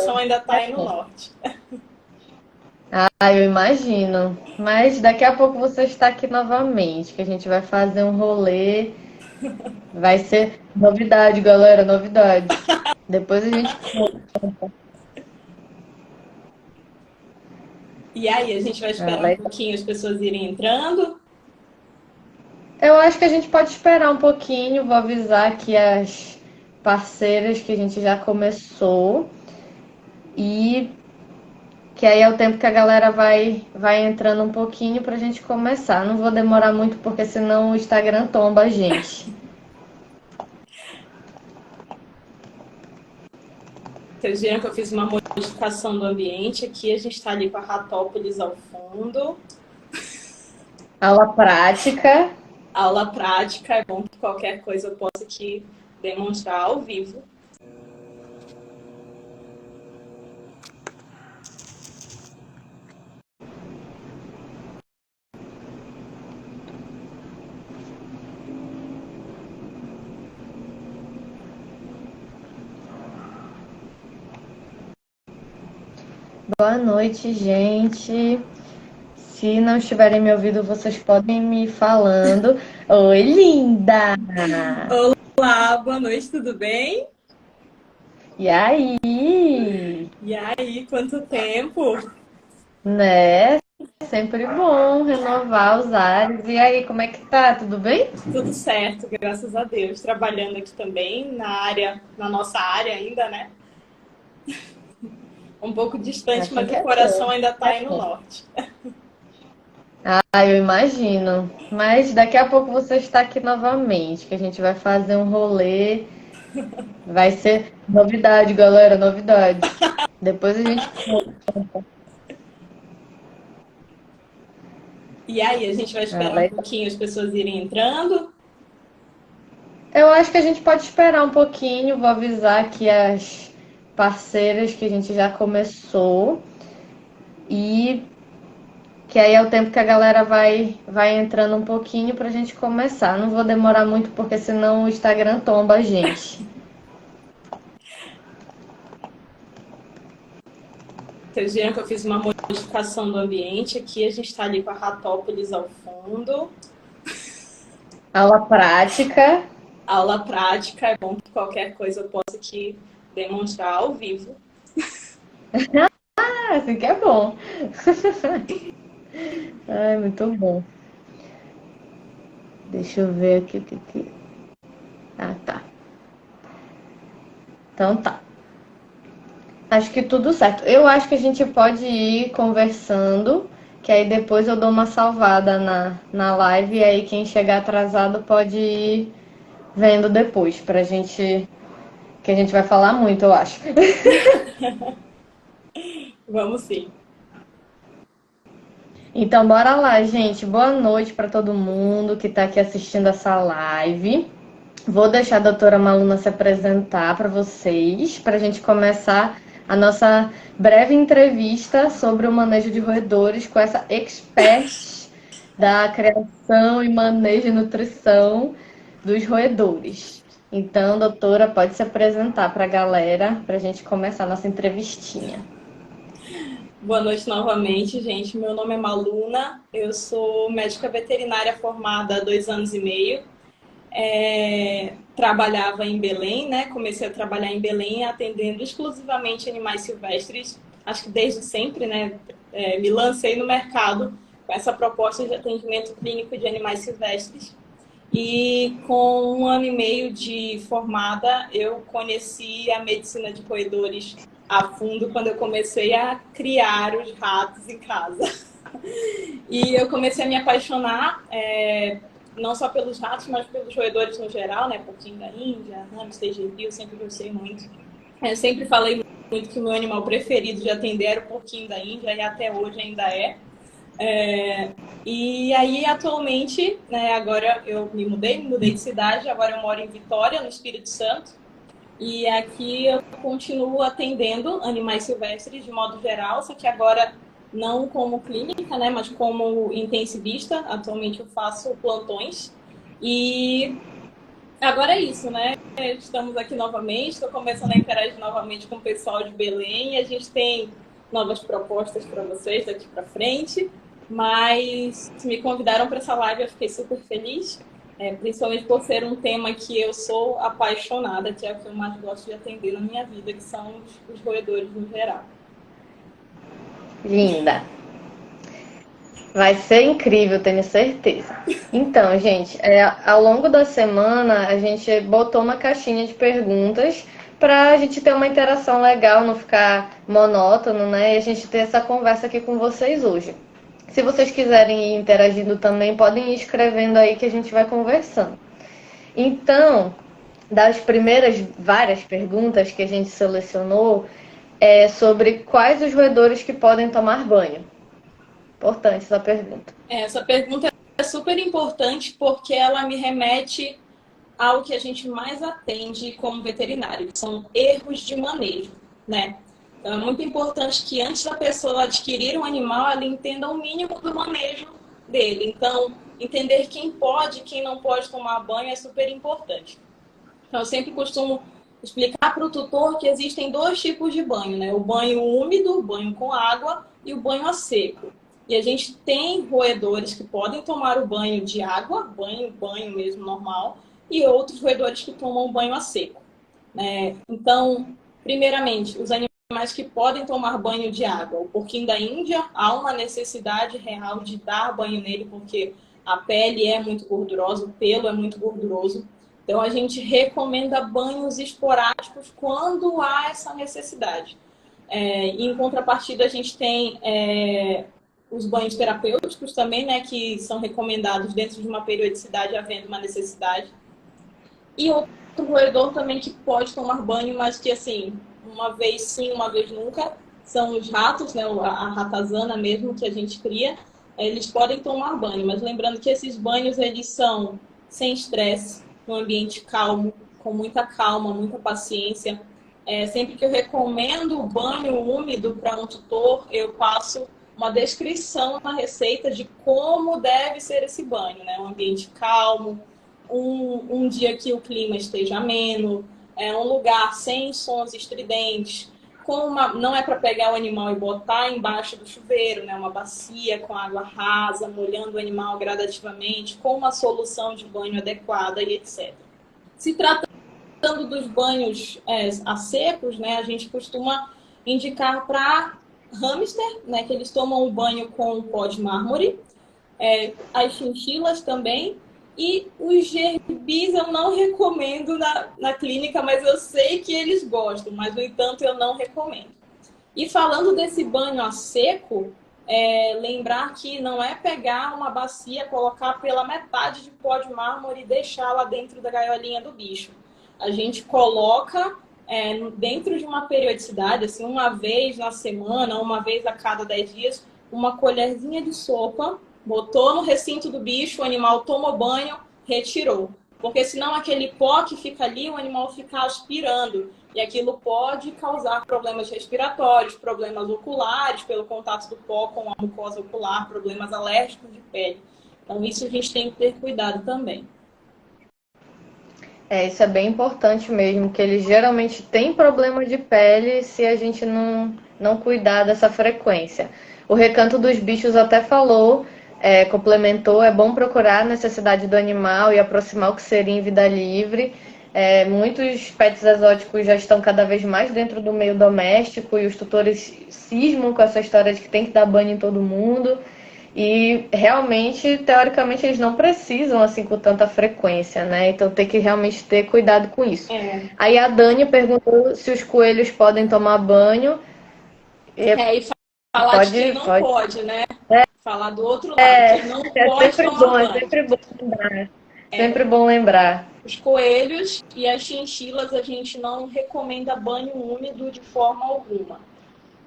coração ainda está aí no norte. Ah, eu imagino. Mas daqui a pouco você está aqui novamente, que a gente vai fazer um rolê. Vai ser novidade, galera, novidade. Depois a gente. E aí, a gente vai Ah, esperar um pouquinho as pessoas irem entrando. eu acho que a gente pode esperar um pouquinho. Vou avisar aqui as parceiras que a gente já começou. E que aí é o tempo que a galera vai entrando um pouquinho pra gente começar. Não vou demorar muito, porque senão o Instagram tomba a gente. Vocês viram que eu fiz uma modificação do ambiente aqui. A gente está ali com a Ratópolis ao fundo. Aula prática. Aula prática, é bom que qualquer coisa eu possa aqui demonstrar ao vivo. Boa noite, gente. Se não estiverem me ouvindo, vocês podem me falando. Oi, linda! Olá, boa noite, tudo bem? E aí? E aí, quanto tempo? Né? Sempre bom renovar os ares. E aí, como é que tá? Tudo bem? Tudo certo, graças a Deus. Trabalhando aqui também na área, na nossa área ainda, né? Um pouco distante, Assim mas que o é coração bom. ainda está aí no norte. Ah, eu imagino. Mas daqui a pouco você está aqui novamente, que a gente vai fazer um rolê. Vai ser novidade, galera, novidade. Depois a gente. E aí, a gente vai Ah, esperar um legal. pouquinho as pessoas irem entrando. Eu acho que a gente pode esperar um pouquinho. Vou avisar aqui as parceiras que a gente já começou. E que aí é o tempo que a galera vai entrando um pouquinho pra gente começar. Não vou demorar muito, porque senão o Instagram tomba a gente. Vocês viram que eu fiz uma modificação do ambiente aqui. A gente está ali com a Ratópolis ao fundo. Aula prática. Aula prática, é bom que qualquer coisa eu possa aqui demonstrar ao vivo. Ah, assim que é bom. Ai, muito bom. Deixa eu ver aqui o que. Ah, tá. Então tá. Acho que tudo certo. Eu acho que a gente pode ir conversando, que aí depois eu dou uma salvada na live e aí quem chegar atrasado pode ir vendo depois, pra gente. Que a gente vai falar muito, eu acho. Vamos sim. Então, bora lá, gente. Boa noite para todo mundo que está aqui assistindo essa live. Vou deixar a doutora Maluna se apresentar para vocês, para a gente começar a nossa breve entrevista sobre o manejo de roedores com essa expert da criação e manejo e nutrição dos roedores. Então, doutora, pode se apresentar para a galera, para a gente começar a nossa entrevistinha. Boa noite novamente, gente. Meu nome é Maluna, eu sou médica veterinária formada há 2 anos e meio. Trabalhava em Belém, né? Comecei a trabalhar em Belém atendendo exclusivamente animais silvestres, acho que desde sempre, né? Me lancei no mercado com essa proposta de atendimento clínico de animais silvestres. E com 1 ano e meio de formada, eu conheci a medicina de roedores a fundo quando eu comecei a criar os ratos em casa. E eu comecei a me apaixonar, não só pelos ratos, mas pelos roedores no geral, né? Porquinho da Índia, hamster, gerbil, sempre gostei muito. Eu sempre falei muito que o meu animal preferido de atender era o porquinho da Índia, e até hoje ainda é. E aí, atualmente, né, agora eu me mudei de cidade, agora eu moro em Vitória, no Espírito Santo. E aqui eu continuo atendendo animais silvestres de modo geral, só que agora não como clínica, né, mas como intensivista. Atualmente eu faço plantões e Agora é isso, né? Estamos aqui novamente, estou começando a interagir novamente com o pessoal de Belém. A gente tem novas propostas para vocês daqui para frente, mas me convidaram para essa live, eu fiquei super feliz, principalmente por ser um tema que eu sou apaixonada, que é o que eu mais gosto de atender na minha vida, que são os roedores no geral. Linda! Vai ser incrível, tenho certeza. Então, gente, ao longo da semana a gente botou uma caixinha de perguntas para a gente ter uma interação legal, não ficar monótono, né? E a gente ter essa conversa aqui com vocês hoje. Se vocês quiserem ir interagindo também, podem ir escrevendo aí que a gente vai conversando. Então, das primeiras várias perguntas que a gente selecionou, é sobre quais os roedores que podem tomar banho. Importante essa pergunta. Essa pergunta é super importante porque ela me remete ao que a gente mais atende como veterinário, que são erros de manejo, né? Então, é muito importante que antes da pessoa adquirir um animal, ela entenda o mínimo do manejo dele. Então, entender quem pode e quem não pode tomar banho é super importante. Então, eu sempre costumo explicar para o tutor que existem dois tipos de banho, né? O banho úmido, o banho com água, e o banho a seco. E a gente tem roedores que podem tomar o banho de água, banho mesmo normal, e outros roedores que tomam banho a seco. Então, primeiramente, os animais que podem tomar banho de água. O porquinho da Índia, há uma necessidade real de dar banho nele, porque a pele é muito gordurosa, o pelo é muito gorduroso. Então, a gente recomenda banhos esporádicos quando há essa necessidade. E, em contrapartida, a gente tem os banhos terapêuticos também, né, que são recomendados dentro de uma periodicidade, havendo uma necessidade. E outro roedor também que pode tomar banho, mas que, assim, uma vez sim, uma vez nunca, são os ratos, né, a ratazana mesmo, que a gente cria. Eles podem tomar banho, mas lembrando que esses banhos, eles são sem estresse, num ambiente calmo, com muita calma, muita paciência. Sempre que eu recomendo o banho úmido para um tutor, eu passo uma descrição na receita de como deve ser esse banho, né? Um ambiente calmo, um dia que o clima esteja ameno, um lugar sem sons estridentes, não é para pegar o animal e botar embaixo do chuveiro, né? Uma bacia com água rasa, molhando o animal gradativamente, com uma solução de banho adequada e etc. Se tratando dos banhos a secos, né? A gente costuma indicar para hamster, né, que eles tomam um banho com pó de mármore, as chinchilas também, e os gerbis eu não recomendo na clínica, mas eu sei que eles gostam, mas, no entanto, eu não recomendo. E falando desse banho a seco, lembrar que não é pegar uma bacia, colocar pela metade de pó de mármore e deixar lá dentro da gaiolinha do bicho. A gente coloca dentro de uma periodicidade, assim, uma vez na semana, uma vez a cada 10 dias, uma colherzinha de sopa, botou no recinto do bicho, o animal tomou banho, retirou. Porque senão aquele pó que fica ali, o animal fica aspirando. E aquilo pode causar problemas respiratórios, problemas oculares, pelo contato do pó com a mucosa ocular, problemas alérgicos de pele. Então, isso a gente tem que ter cuidado também. Isso é bem importante mesmo, que eles geralmente têm problema de pele se a gente não cuidar dessa frequência. O Recanto dos Bichos até falou, complementou, é bom procurar a necessidade do animal e aproximar o que seria em vida livre. Muitos pets exóticos já estão cada vez mais dentro do meio doméstico e os tutores cismam com essa história de que tem que dar banho em todo mundo. E realmente, teoricamente, eles não precisam assim com tanta frequência, né? Então tem que realmente ter cuidado com isso. Aí a Dani perguntou se os coelhos podem tomar banho. E falar de quem não pode, né? Falar do outro lado, quem não pode sempre tomar bom, banho. É sempre bom lembrar. Sempre bom lembrar. Os coelhos e as chinchilas a gente não recomenda banho úmido de forma alguma.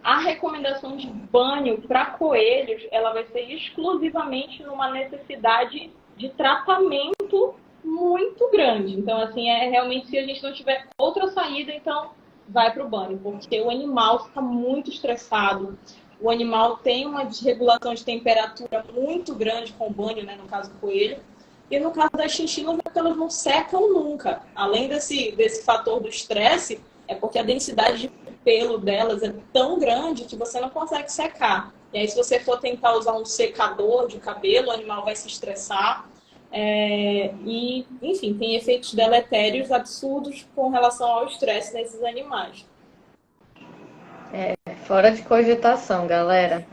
A recomendação de banho para coelhos, ela vai ser exclusivamente numa necessidade de tratamento muito grande. Então, assim, realmente se a gente não tiver outra saída, então vai para o banho, porque o animal fica muito estressado. O animal tem uma desregulação de temperatura muito grande com o banho, né, no caso do coelho. E no caso das chinchilas, é que elas não secam nunca. Além desse fator do estresse, é porque a densidade de pelo delas é tão grande que você não consegue secar. E aí, se você for tentar usar um secador de cabelo, o animal vai se estressar. E, enfim, tem efeitos deletérios absurdos com relação ao estresse nesses animais. Fora de cogitação, galera.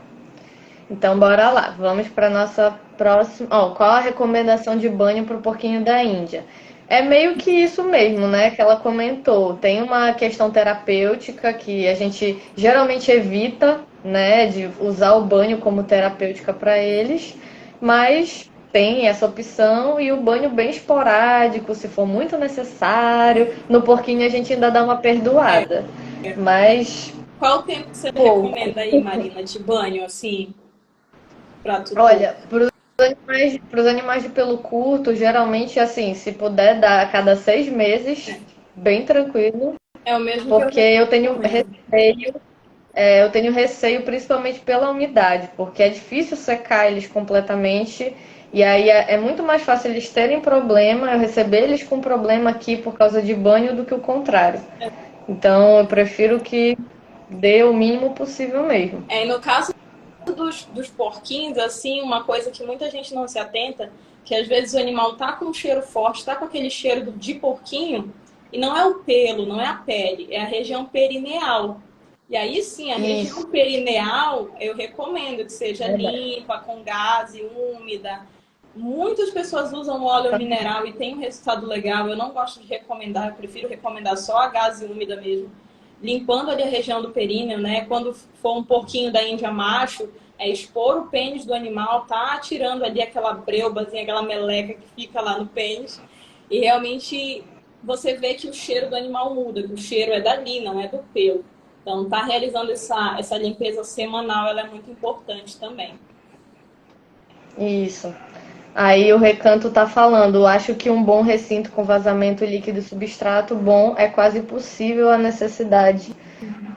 Então, bora lá. Vamos para nossa próxima. Qual a recomendação de banho para o porquinho da Índia? É meio que isso mesmo, né? Que ela comentou. Tem uma questão terapêutica que a gente geralmente evita, né? De usar o banho como terapêutica para eles, mas tem essa opção e o banho bem esporádico, se for muito necessário. No porquinho a gente ainda dá uma perdoada. Mas. Qual o tempo que você recomenda aí, Marina, de banho, assim, para tudo? Olha, para os animais de pelo curto, geralmente, assim, se puder dar a cada 6 meses, bem tranquilo. É o mesmo porque que eu tenho receio, eu tenho receio principalmente pela umidade, porque é difícil secar eles completamente. E aí é muito mais fácil eles terem problema, eu receber eles com problema aqui por causa de banho do que o contrário. Então eu prefiro que dê o mínimo possível mesmo. E no caso dos porquinhos, assim, uma coisa que muita gente não se atenta, que às vezes o animal tá com um cheiro forte, tá com aquele cheiro de porquinho, e não é o pelo, não é a pele, é a região perineal. E aí sim, a região perineal, eu recomendo que seja limpa, com gaze, úmida. Muitas pessoas usam óleo mineral e tem um resultado legal. Eu não gosto de recomendar, eu prefiro recomendar só a gaze úmida mesmo. Limpando ali a região do períneo, né? Quando for um porquinho da Índia macho, expor o pênis do animal, tá tirando ali aquela breubazinha, aquela meleca que fica lá no pênis. E realmente você vê que o cheiro do animal muda, que o cheiro é dali, não é do pelo. Então, tá realizando essa limpeza semanal, ela é muito importante também. Isso. Aí o Recanto tá falando, acho que um bom recinto com vazamento líquido e substrato bom é quase possível a necessidade.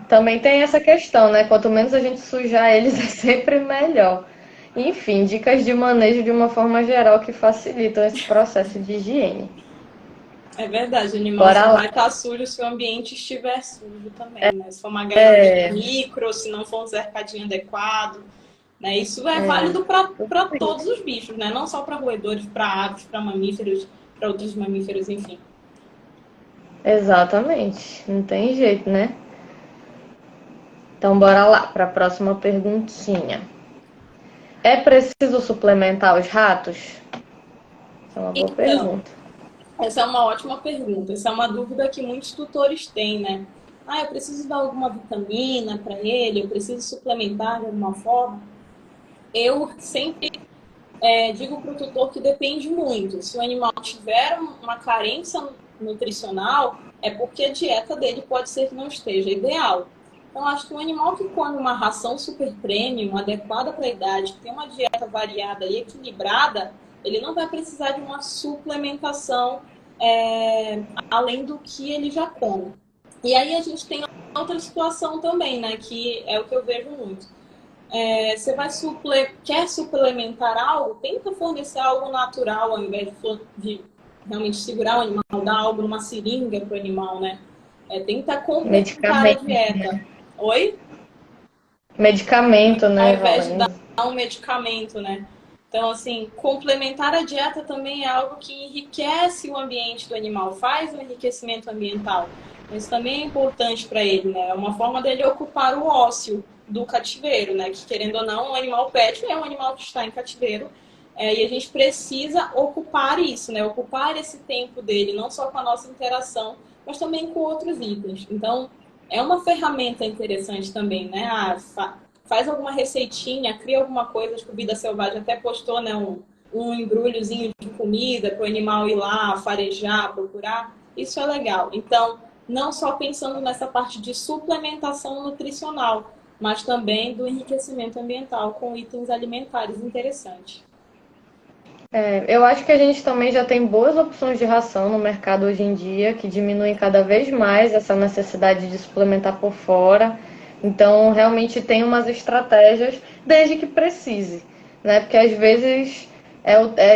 Também tem essa questão, né? Quanto menos a gente sujar eles, é sempre melhor. Enfim, dicas de manejo de uma forma geral que facilitam esse processo de higiene. É verdade, o animal só vai estar sujo se o ambiente estiver sujo também, né? Se for uma gaiola micro, se não for um cercadinho adequado. Né? Isso é válido para todos os bichos, né? Não só para roedores, para aves, para mamíferos, para outros mamíferos, enfim. Exatamente, não tem jeito, né? Então, bora lá para a próxima perguntinha. É preciso suplementar os ratos? Essa é uma boa pergunta. Essa é uma ótima pergunta. Essa é uma dúvida que muitos tutores têm, né? Eu preciso dar alguma vitamina para ele? Eu preciso suplementar de alguma forma? Eu sempre digo para o tutor que depende muito. Se o animal tiver uma carência nutricional, é porque a dieta dele pode ser que não esteja ideal. Então, acho que um animal que come uma ração super premium, adequada para a idade, que tem uma dieta variada e equilibrada, ele não vai precisar de uma suplementação além do que ele já come. E aí a gente tem outra situação também, né, que é o que eu vejo muito. Você quer suplementar algo, tenta fornecer algo natural ao invés de realmente segurar o animal, dar algo numa seringa para o animal, né? Tenta complementar a dieta. Oi? Medicamento, né? Ao invés de dar um medicamento, né? Então, assim, complementar a dieta também é algo que enriquece o ambiente do animal, faz um enriquecimento ambiental. Isso também é importante para ele, né? É uma forma dele ocupar o ócio do cativeiro, né? Que, querendo ou não, um animal pet é um animal que está em cativeiro. E a gente precisa ocupar isso, né? Ocupar esse tempo dele, não só com a nossa interação, mas também com outros itens. Então, é uma ferramenta interessante também, né? Faz alguma receitinha, cria alguma coisa. Acho que o Vida Selvagem até postou, né? Um embrulhozinho de comida para o animal ir lá, farejar, procurar. Isso é legal. Então, não só pensando nessa parte de suplementação nutricional, mas também do enriquecimento ambiental com itens alimentares interessantes. Eu acho que a gente também já tem boas opções de ração no mercado hoje em dia, que diminuem cada vez mais essa necessidade de suplementar por fora. Então, realmente tem umas estratégias, desde que precise, né? Porque às vezes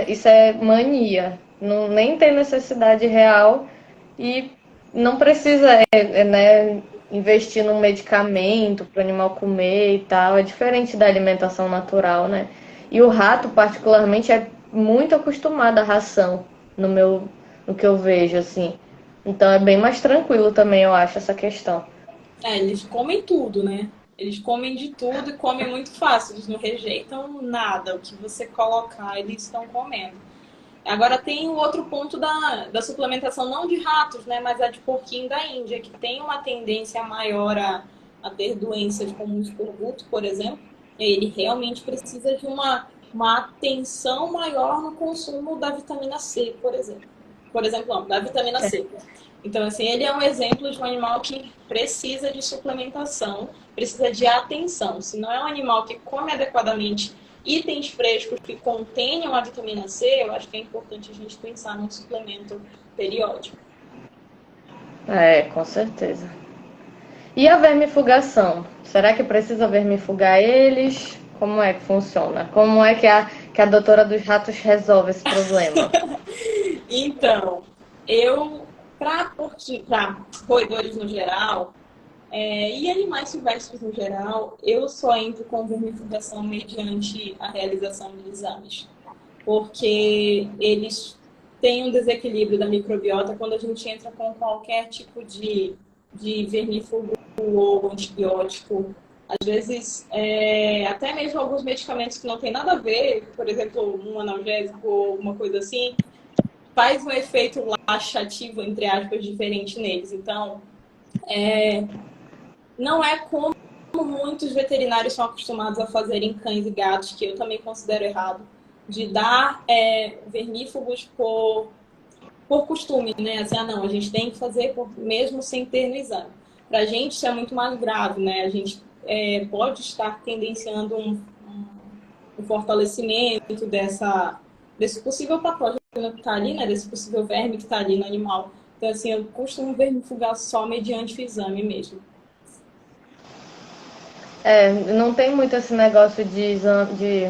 Isso é mania. Não, nem tem necessidade real e não precisa, né, investir num medicamento para o animal comer e tal. É diferente da alimentação natural, né? E o rato, particularmente, é muito acostumado à ração, no que eu vejo, assim. Então é bem mais tranquilo também, eu acho, essa questão. Eles comem tudo, né? Eles comem de tudo e comem muito fácil. Eles não rejeitam nada. O que você colocar, eles estão comendo. Agora tem o outro ponto da suplementação, não de ratos, né? Mas a de porquinho da Índia, que tem uma tendência maior a ter doenças como o escorbuto, por exemplo. Ele realmente precisa de uma atenção maior no consumo da vitamina C, por exemplo. Por exemplo, não, da vitamina C. Então, assim, ele é um exemplo de um animal que precisa de suplementação, precisa de atenção. Se não é um animal que come adequadamente itens frescos que contenham a vitamina C, eu acho que é importante a gente pensar num suplemento periódico. É, com certeza. E a vermifugação? Será que precisa vermifugar eles? Como é que funciona? Como é que a doutora dos ratos resolve esse problema? Então, para roedores no geral, e animais silvestres no geral, eu só entro com vermifugação mediante a realização de exames. Porque eles têm um desequilíbrio da microbiota quando a gente entra com qualquer tipo de vermífugo ou antibiótico. Às vezes, até mesmo alguns medicamentos que não tem nada a ver, por exemplo, um analgésico ou alguma coisa assim, faz um efeito laxativo, entre aspas, diferente neles. Então, não é como muitos veterinários são acostumados a fazer em cães e gatos, que eu também considero errado, de dar vermífugos por costume, né? Assim, não, a gente tem que fazer mesmo sem ter no exame. Para a gente isso é muito mais grave, né? A gente pode estar tendenciando um fortalecimento desse possível patógeno que está ali, né? Desse possível verme que está ali no animal. Então, assim, eu costumo vermifugar só mediante o exame mesmo. Não tem muito esse negócio de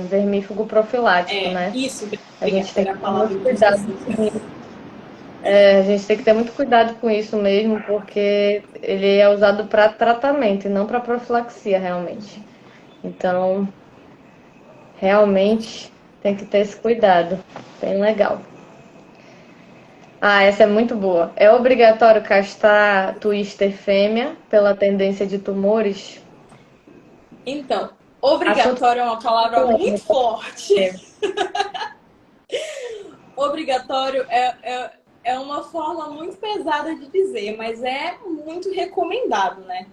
vermífugo profilático, né? Isso, A gente tem que era a ter palavra muito que eu cuidado esqueci. com isso. A gente tem que ter muito cuidado com isso mesmo, porque ele é usado para tratamento e não para profilaxia, realmente. Então, realmente tem que ter esse cuidado. Bem legal. Ah, essa é muito boa. É obrigatório castrar twister fêmea pela tendência de tumores? Então, Assunto obrigatório é uma palavra muito polêmico. forte. Obrigatório é uma forma muito pesada de dizer, mas é muito recomendado, né?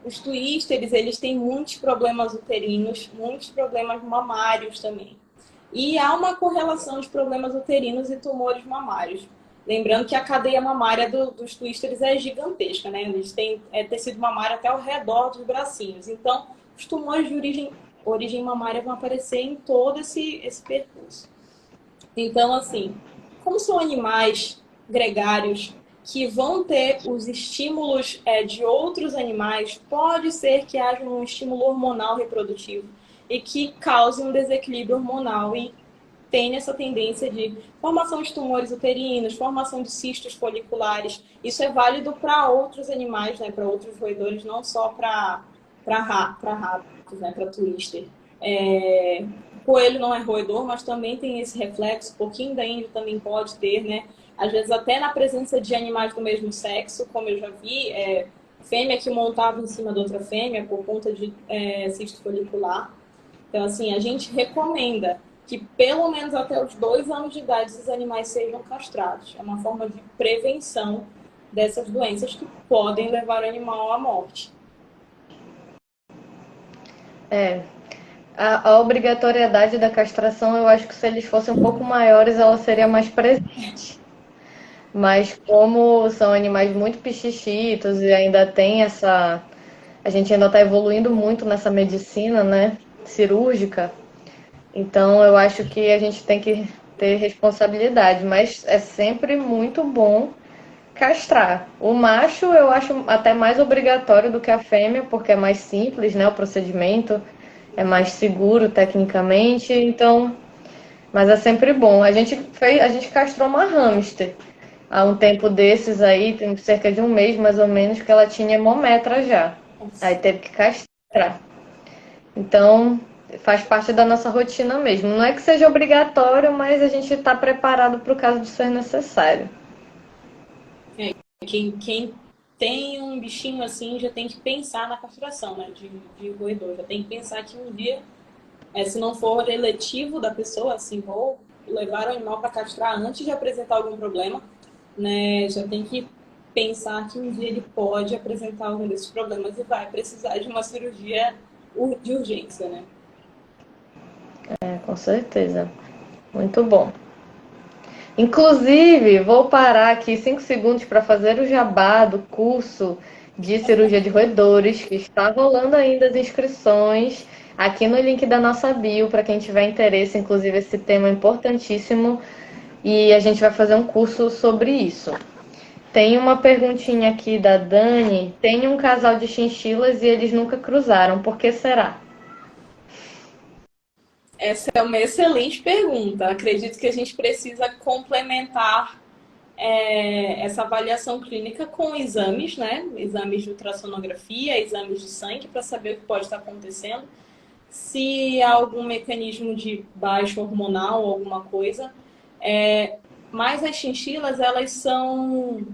Os twisters, eles têm muitos problemas uterinos, muitos problemas mamários também. E há uma correlação de problemas uterinos e tumores mamários. Lembrando que a cadeia mamária dos twisters é gigantesca, né? Eles têm tecido mamário até ao redor dos bracinhos. Então, os tumores de origem mamária vão aparecer em todo esse percurso. Então, assim, como são animais gregários que vão ter os estímulos de outros animais, pode ser que haja um estímulo hormonal reprodutivo e que cause um desequilíbrio hormonal e tenha essa tendência de formação de tumores uterinos, formação de cistos foliculares. Isso é válido para outros animais, né, para outros roedores, não só para ratos, né, para twister. Coelho não é roedor, mas também tem esse reflexo. Porquinho da Índia também pode ter, né? Às vezes até na presença de animais do mesmo sexo, como eu já vi, fêmea que montava em cima da outra fêmea por conta de cisto folicular. Então, assim, a gente recomenda que pelo menos até os 2 anos de idade os animais sejam castrados. É uma forma de prevenção dessas doenças que podem levar o animal à morte. A obrigatoriedade da castração, eu acho que se eles fossem um pouco maiores, ela seria mais presente. Mas como são animais muito pichichitos e ainda tem essa... A gente ainda está evoluindo muito nessa medicina, né, cirúrgica. Então eu acho que a gente tem que ter responsabilidade. Mas é sempre muito bom castrar. O macho eu acho até mais obrigatório do que a fêmea, porque é mais simples, né, o procedimento. É mais seguro tecnicamente, então Mas é sempre bom. A gente castrou uma hamster há um tempo desses aí, tem cerca de um mês mais ou menos, que ela tinha hemometra já. Aí teve que castrar. Então, faz parte da nossa rotina mesmo. Não é que seja obrigatório, mas a gente está preparado para o caso de ser necessário. Quem tem um bichinho assim já tem que pensar na castração, né? De roedor. Já tem que pensar que um dia, se não for eletivo da pessoa, assim, vou levar o animal para castrar antes de apresentar algum problema, né? Já tem que pensar que um dia ele pode apresentar algum desses problemas e vai precisar de uma cirurgia de urgência, né? É, com certeza. Muito bom. Inclusive, vou parar aqui 5 segundos para fazer o jabá do curso de cirurgia de roedores, que está rolando ainda as inscrições aqui no link da nossa bio, para quem tiver interesse. Inclusive, esse tema é importantíssimo e a gente vai fazer um curso sobre isso. Tem uma perguntinha aqui da Dani. Tem um casal de chinchilas e eles nunca cruzaram. Por que será? Essa é uma excelente pergunta. Acredito que a gente precisa complementar essa avaliação clínica com exames, né? Exames de ultrassonografia, exames de sangue, para saber o que pode estar acontecendo. Se há algum mecanismo de baixo hormonal ou alguma coisa. Mas as chinchilas, elas são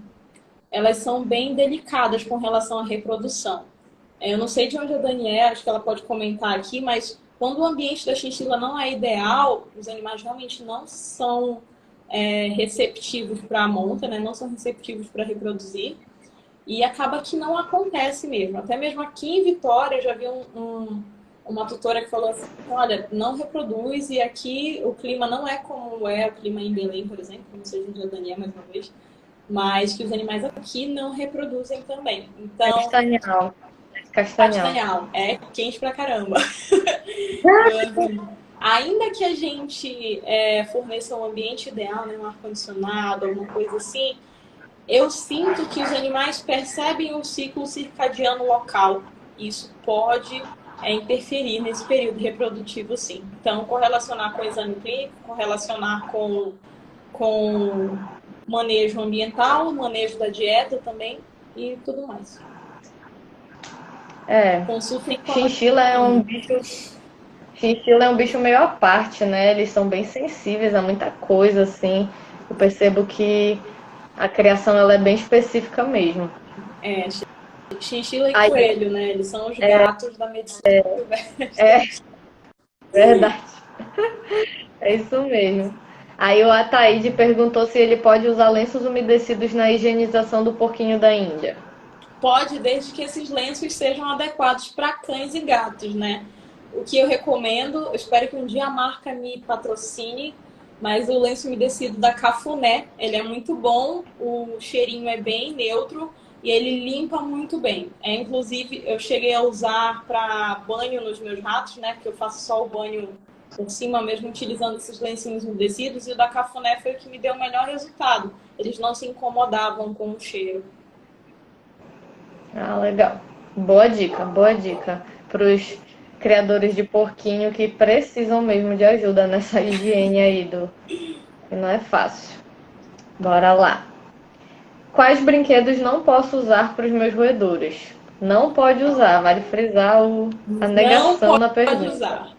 bem delicadas com relação à reprodução. Eu não sei de onde a Daniela, acho que ela pode comentar aqui, mas quando o ambiente da chinchila não é ideal, os animais realmente não são receptivos para a monta, né? Não são receptivos para reproduzir. E acaba que não acontece mesmo. Até mesmo aqui em Vitória, eu já vi uma tutora que falou assim, olha, não reproduz, e aqui o clima não é como é o clima em Belém, por exemplo, não sei de onde a Daniela mais uma vez, mas que os animais aqui não reproduzem também. Então, Castanhal. Castanhal. Castanhal, é quente pra caramba. Então, assim, ainda que a gente forneça um ambiente ideal, né, um ar-condicionado, alguma coisa assim, eu sinto que os animais percebem o ciclo circadiano local. Isso pode interferir nesse período reprodutivo, sim. Então, correlacionar com o exame clínico, correlacionar com manejo ambiental, manejo da dieta também e tudo mais. Consultem com Chinchila é um bicho. Chinchila é um bicho meio à parte, né? Eles são bem sensíveis a muita coisa, assim. Eu percebo que a criação ela é bem específica mesmo. Chinchila e coelho, né? Eles são os gatos da medicina. É verdade. É isso mesmo. Aí o Ataíde perguntou se ele pode usar lenços umedecidos na higienização do porquinho da Índia. Pode, desde que esses lenços sejam adequados para cães e gatos, né? O que eu recomendo, eu espero que um dia a marca me patrocine, mas o lenço umedecido da Cafuné, ele é muito bom, o cheirinho é bem neutro e ele limpa muito bem. Inclusive, eu cheguei a usar para banho nos meus ratos, né? Porque eu faço só o banho por cima mesmo, utilizando esses lencinhos umedecidos, e o da Cafuné foi o que me deu o melhor resultado. Eles não se incomodavam com o cheiro. Ah, legal. Boa dica para os criadores de porquinho que precisam mesmo de ajuda nessa higiene aí que não é fácil. Bora lá. Quais brinquedos não posso usar para os meus roedores? Não pode usar, vale frisar a negação da pergunta. Não pode usar.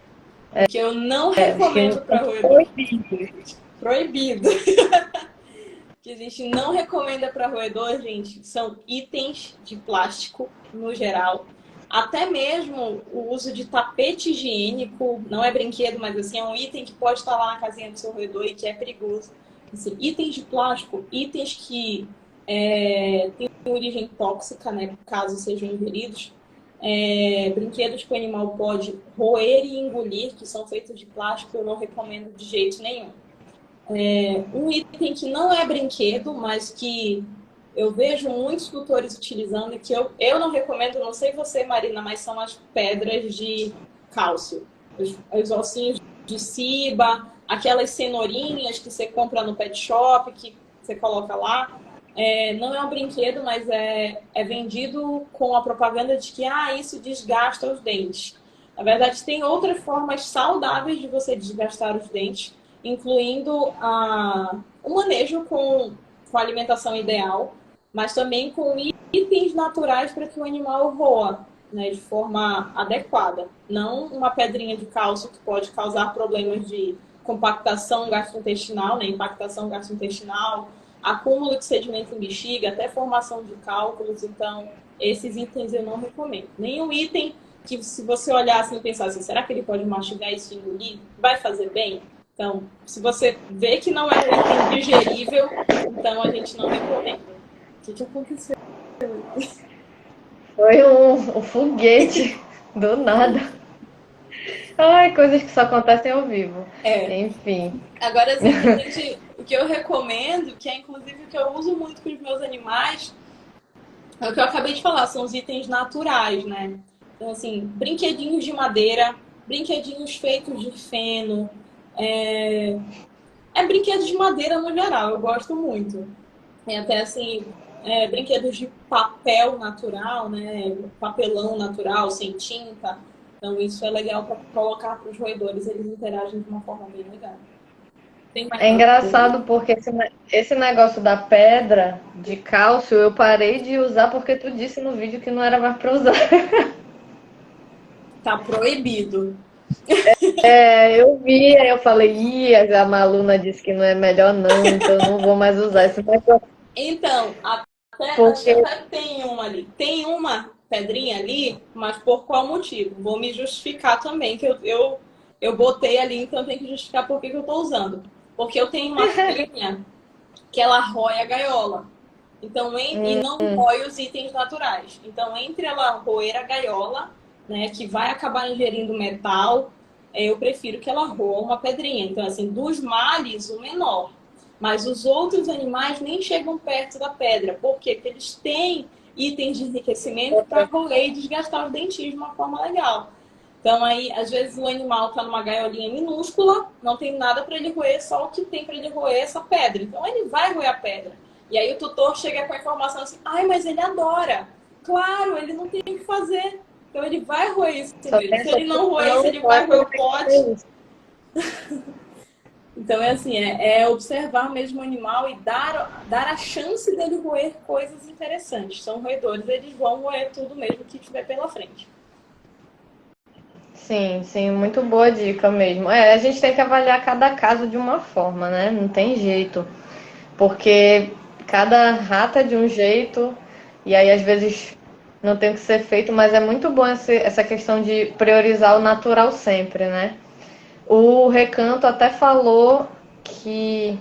O que eu não recomendo para roedor. Proibido. O que a gente não recomenda para roedor, gente, são itens de plástico no geral. Até mesmo o uso de tapete higiênico, não é brinquedo, mas assim, é um item que pode estar lá na casinha do seu roedor e que é perigoso. Assim, itens de plástico, itens que têm origem tóxica, né, caso sejam ingeridos. Brinquedos que o animal pode roer e engolir, que são feitos de plástico, eu não recomendo de jeito nenhum. Um item que não é brinquedo, mas que eu vejo muitos tutores utilizando e que eu não recomendo, não sei você, Marina, mas são as pedras de cálcio. Os ossinhos de ciba, aquelas cenourinhas que você compra no pet shop, que você coloca lá. Não é um brinquedo, mas é vendido com a propaganda de que isso desgasta os dentes. Na verdade, tem outras formas saudáveis de você desgastar os dentes. incluindo o manejo com a alimentação ideal, mas também com itens naturais para que o animal roa, né, de forma adequada. Não uma pedrinha de cálcio que pode causar problemas de compactação gastrointestinal, né, impactação gastrointestinal, acúmulo de sedimento em bexiga, até formação de cálculos. Então, esses itens eu não recomendo. Nenhum item que, se você olhar assim e pensar assim, será que ele pode mastigar isso e engolir? Vai fazer bem? Então, se você vê que não é um item digerível, então a gente não recomenda. O que aconteceu? Foi um foguete do nada. Ai, coisas que só acontecem ao vivo. Enfim. Agora, assim, o que eu recomendo, que é inclusive o que eu uso muito com os meus animais, é o que eu acabei de falar, são os itens naturais, né? Então, assim, brinquedinhos de madeira, brinquedinhos feitos de feno, brinquedos de madeira no geral, eu gosto muito. Até, assim, brinquedos de papel natural, né? Papelão natural, sem tinta. Então, isso é legal para colocar para os roedores, eles interagem de uma forma bem legal. É engraçado porque esse negócio da pedra de cálcio eu parei de usar porque tu disse no vídeo que não era mais para usar. Tá proibido. Eu vi, aí eu falei, a Maluna disse que não é melhor não, então eu não vou mais usar esse negócio. Então, acho que até tem uma ali. Tem uma pedrinha ali, mas por qual motivo? Vou me justificar também, que eu botei ali, então eu tenho que justificar por que eu tô usando. Porque eu tenho uma filhinha que ela rói a gaiola. Então, e não rói os itens naturais. Então, entre ela roer a gaiola, né, que vai acabar ingerindo metal, eu prefiro que ela roa uma pedrinha. Então, assim, dos males, o menor. Mas os outros animais nem chegam perto da pedra. Por quê? Porque eles têm itens de enriquecimento para roer e desgastar os dentinhos de uma forma legal. Então, aí, às vezes, o animal está numa gaiolinha minúscula, não tem nada para ele roer, só o que tem para ele roer é essa pedra. Então, ele vai roer a pedra. E aí, o tutor chega com a informação assim: ai, mas ele adora. Claro, ele não tem o que fazer. Então, ele vai roer isso mesmo. Se ele não roer isso, ele vai roer o pote. Então, é assim, observar mesmo o animal e dar a chance dele roer coisas interessantes. São roedores, eles vão roer tudo mesmo que tiver pela frente. Sim, sim, muito boa dica mesmo. A gente tem que avaliar cada caso de uma forma, né? Não tem jeito. Porque cada rata é de um jeito, e aí às vezes não tem o que ser feito, mas é muito bom essa questão de priorizar o natural sempre, né? O Recanto até falou que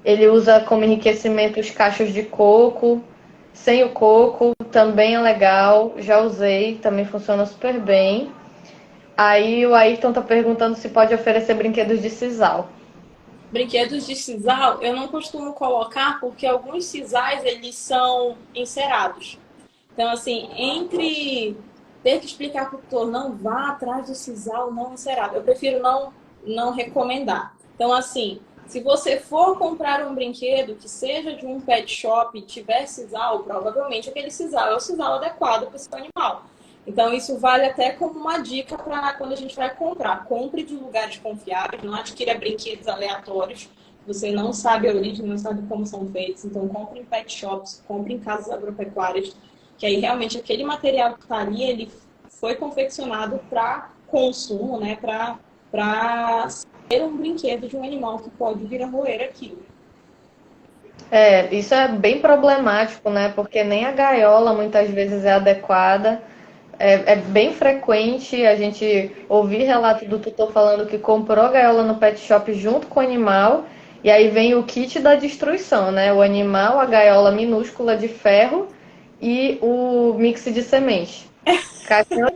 ele usa como enriquecimento os cachos de coco, sem o coco, também é legal, já usei, também funciona super bem. Aí o Ayrton tá perguntando se pode oferecer brinquedos de sisal. Brinquedos de sisal eu não costumo colocar porque alguns sisais eles são encerados. Então, assim, entre ter que explicar para o tutor, não vá atrás do sisal não encerado, eu prefiro não recomendar. Então, assim, se você for comprar um brinquedo que seja de um pet shop e tiver sisal, provavelmente aquele sisal é o sisal adequado para o seu animal. Então, isso vale até como uma dica para quando a gente vai comprar. Compre de lugares confiáveis, não adquira brinquedos aleatórios. Você não sabe a origem, não sabe como são feitos. Então, compre em pet shops, compre em casas agropecuárias, que aí realmente aquele material que está ali, ele foi confeccionado para consumo, né? Para ser um brinquedo de um animal que pode vir a roer aquilo. Isso é bem problemático, né? Porque nem a gaiola muitas vezes é adequada. É bem frequente a gente ouvir relato do tutor falando que comprou a gaiola no pet shop junto com o animal, e aí vem o kit da destruição, né? O animal, a gaiola minúscula de ferro e o mix de semente. Caixão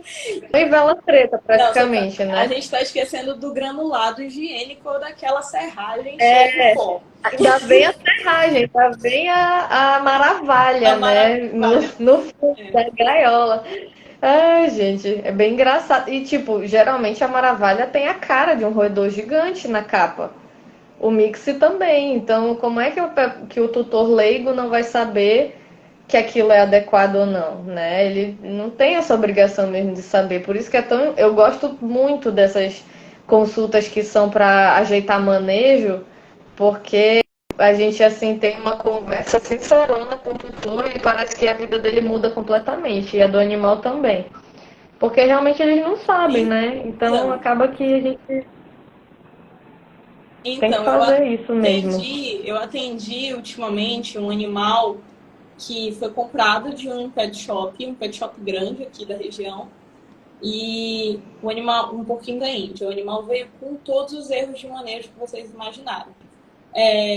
e vela preta, praticamente, Não, né? a gente está esquecendo do granulado higiênico ou daquela serragem cheia de pó. Ainda vem a serragem, ainda vem a maravilha, né? No fundo da gaiola. Ai, gente, é bem engraçado. E, tipo, geralmente a Maravilha tem a cara de um roedor gigante na capa. O Mixi também. Então, como é que o tutor leigo não vai saber que aquilo é adequado ou não, né? Ele não tem essa obrigação mesmo de saber. Por isso que é tão... Eu gosto muito consultas que são para ajeitar manejo, porque a gente assim tem uma conversa sincerona com o tutor e parece que a vida dele muda completamente, e a do animal também. Porque realmente eles não sabem, né? Então Então, acaba que a gente tem que então fazer isso mesmo. eu atendi ultimamente um animal que foi comprado de um pet shop grande aqui da região. E o animal, um pouquinho da Índia, o animal veio com todos os erros de manejo que vocês imaginaram.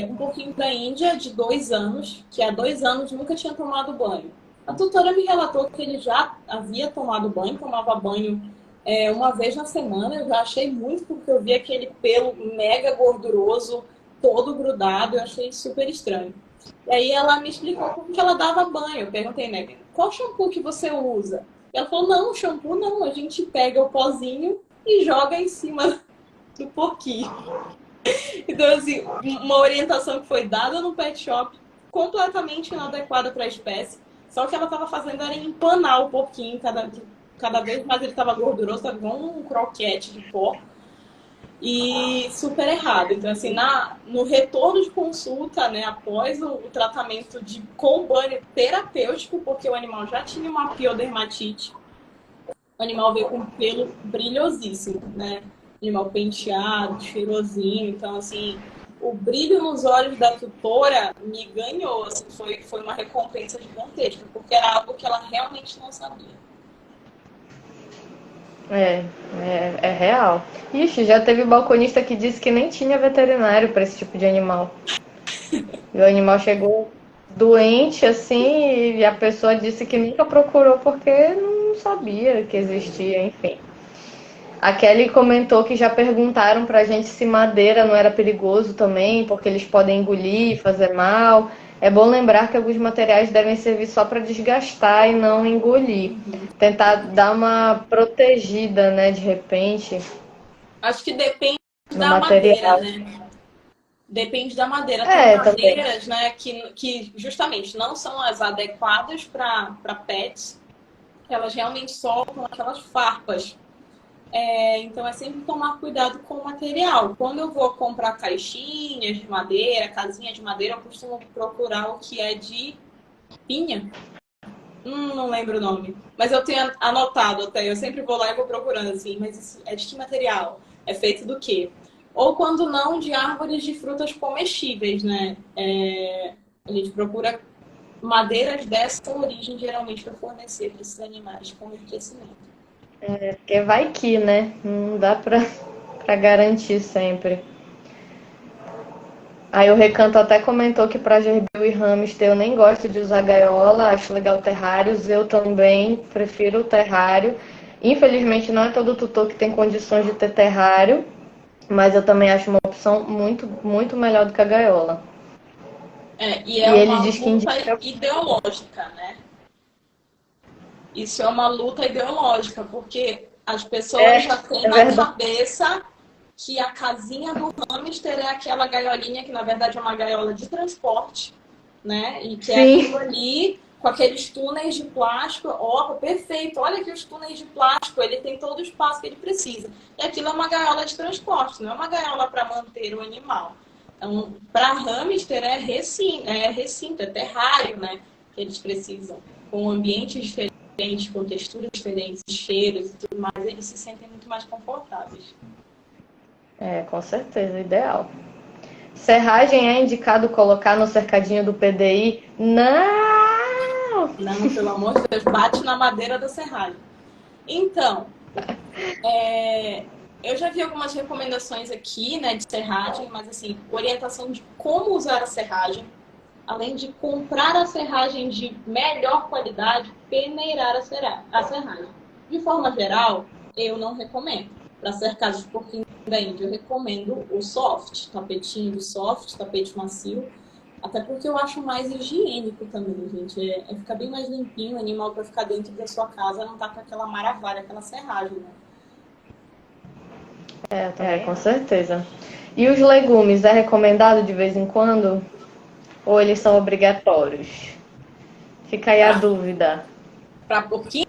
Um pouquinho da Índia, de 2 anos, que há 2 anos nunca tinha tomado banho. A tutora me relatou que ele já havia tomado banho, tomava banho uma vez na semana. Eu já achei muito, porque eu vi aquele pelo mega gorduroso, todo grudado, eu achei super estranho. E aí ela me explicou como que ela dava banho. Eu perguntei, né, qual shampoo que você usa? E ela falou, não, shampoo não, a gente pega o pozinho e joga em cima do porquinho. Então, assim, uma orientação que foi dada no pet shop, completamente inadequada para a espécie. Só que ela estava fazendo era empanar o porquinho, cada vez mais ele estava gorduroso, estava igual um croquete de porco. E super errado. Então, assim, no retorno de consulta, né, após o tratamento com banho terapêutico, porque o animal já tinha uma piodermatite, o animal veio com pelo brilhosíssimo, né? Animal penteado, cheirosinho. Então, assim, o brilho nos olhos da tutora me ganhou. Assim, foi uma recompensa gigantesca, porque era algo que ela realmente não sabia. É, é real. Ixi, já teve balconista que disse que nem tinha veterinário para esse tipo de animal. E o animal chegou doente, assim, e a pessoa disse que nunca procurou porque não sabia que existia, enfim. A Kelly comentou que já perguntaram pra gente se madeira não era perigoso também, porque eles podem engolir, fazer mal. É bom lembrar que alguns materiais devem servir só para desgastar e não engolir. Tentar dar uma protegida, né, de repente, Acho que depende no da madeira, material. né? Depende da madeira. Tem É, também. madeiras, né, que justamente não são as adequadas para pets. Elas realmente soltam aquelas farpas. Então é sempre tomar cuidado com o material. Quando eu vou comprar caixinhas de madeira, casinha de madeira, eu costumo procurar o que é de pinha. Não lembro o nome. Mas eu tenho anotado até. Eu sempre vou lá e vou procurando assim. Mas isso é de que material? É feito do quê? Ou quando não, de árvores de frutas comestíveis, né? A gente procura madeiras dessa origem, geralmente, para fornecer para esses animais com enriquecimento. Porque vai que, né? Não dá pra garantir sempre. Aí o Recanto até comentou que para gerbil e hamster eu nem gosto de usar gaiola, acho legal terrários, eu também prefiro o terrário. Infelizmente não é todo tutor que tem condições de ter terrário, mas eu também acho uma opção muito, muito melhor do que a gaiola. E E é ele uma diz que luta indica. ideológica, né? Isso é uma luta ideológica, porque as pessoas já têm É na verdade. cabeça que a casinha do hamster é aquela gaiolinha que na verdade é uma gaiola de transporte, né? E que é Sim, aquilo ali com aqueles túneis de plástico, ó, perfeito, olha aqui os túneis de plástico, ele tem todo o espaço que ele precisa. E aquilo é uma gaiola de transporte, não é uma gaiola para manter o animal. Então, para hamster recinto, é terrário, né? Que eles precisam, com ambientes diferentes, com texturas diferentes, cheiros e tudo mais, eles se sentem muito mais confortáveis. com certeza, ideal. Serragem é indicado colocar no cercadinho do PDI? Não! Não, pelo amor de Deus, bate na madeira da serragem. Então, eu já vi algumas recomendações aqui, né, de serragem, mas assim, orientação de como usar a serragem, além de comprar a serragem de melhor qualidade, peneirar a serragem. De forma geral, eu não recomendo. Para cercar de porquinho da Índia, eu recomendo o soft, tapetinho de soft, tapete macio, até porque eu acho mais higiênico também, gente. Ficar bem mais limpinho, o animal para ficar dentro da sua casa, não tá com aquela maravilha, aquela serragem, né? Eu também com certeza. E os legumes, é recomendado de vez em quando? Ou eles são obrigatórios? Fica aí a dúvida. Para porquinho,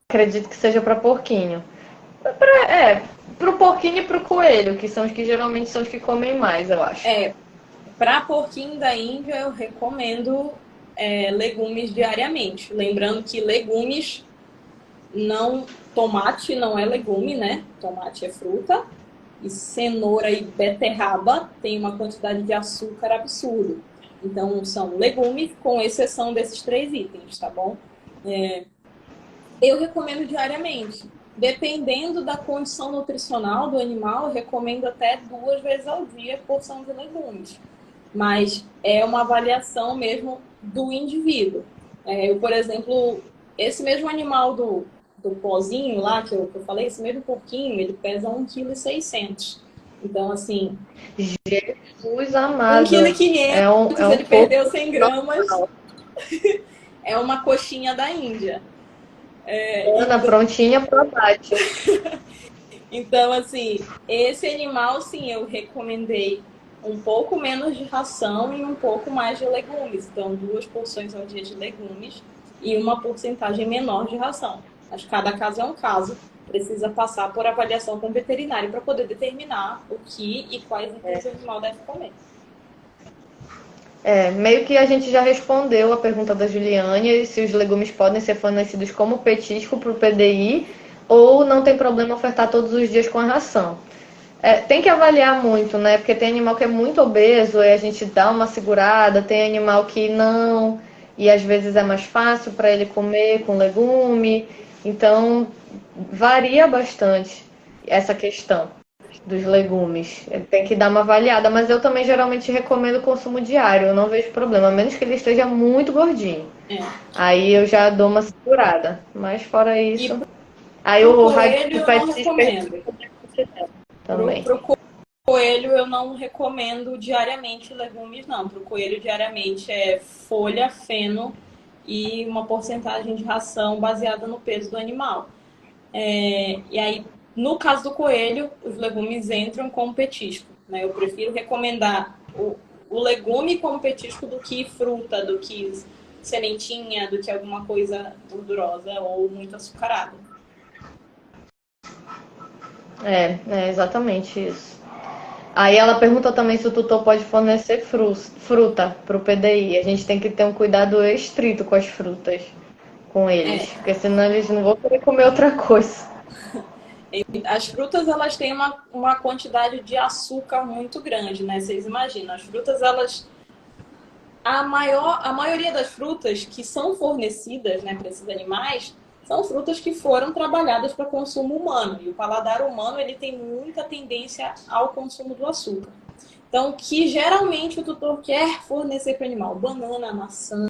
Acredito que seja para porquinho. Pro porquinho e pro coelho, que são os que geralmente são os que comem mais, eu acho. Para porquinho da Índia, eu recomendo legumes diariamente. Lembrando que legumes não... Tomate não é legume, né? Tomate é fruta. E cenoura e beterraba tem uma quantidade de açúcar absurdo. Então, são legumes, com exceção desses 3 itens, tá bom? Eu recomendo diariamente. Dependendo da condição nutricional do animal, eu recomendo até 2 vezes ao dia porção de legumes. Mas é uma avaliação mesmo do indivíduo. Eu, por exemplo, esse mesmo animal do pozinho lá, que eu falei, esse mesmo porquinho, ele pesa 1,6 kg. Então, assim... Jesus amado. 1,5 kg, ele perdeu 100 gramas. Normal. É uma coxinha da Índia. Ana, prontinha pro abate. Então, assim, esse animal, sim, eu recomendei um pouco menos de ração e um pouco mais de legumes. Então, 2 porções ao dia de legumes e uma porcentagem menor de ração. Mas cada caso é um caso. Precisa passar por avaliação com o veterinário para poder determinar o que e quais itens o animal deve comer. Meio que a gente já respondeu a pergunta da Juliane, se os legumes podem ser fornecidos como petisco para o PDI ou não tem problema ofertar todos os dias com a ração. Tem que avaliar muito, né? Porque tem animal que é muito obeso e a gente dá uma segurada, tem animal que não, e às vezes é mais fácil para ele comer com legume. Então, varia bastante essa questão dos legumes. Tem que dar uma avaliada, mas eu também geralmente recomendo o consumo diário, eu não vejo problema, a menos que ele esteja muito gordinho. Aí eu já dou uma segurada, mas fora isso... Aí o coelho eu não recomendo. Também. Pro coelho eu não recomendo diariamente legumes, não. Pro coelho diariamente é folha, feno e uma porcentagem de ração baseada no peso do animal. E aí, no caso do coelho, os legumes entram como petisco, né? Eu prefiro recomendar o legume como petisco do que fruta, do que sementinha, do que alguma coisa gordurosa ou muito açucarada. É exatamente isso. Aí ela pergunta também se o tutor pode fornecer fruta para o PDI. A gente tem que ter um cuidado estrito com as frutas, com eles, porque senão eles não vão querer comer outra coisa. As frutas, elas têm uma quantidade de açúcar muito grande, né? Vocês imaginam, as frutas, elas... A maioria das frutas que são fornecidas, né, para esses animais são frutas que foram trabalhadas para consumo humano. E o paladar humano, ele tem muita tendência ao consumo do açúcar. Então, o que geralmente o tutor quer fornecer para o animal? Banana, maçã,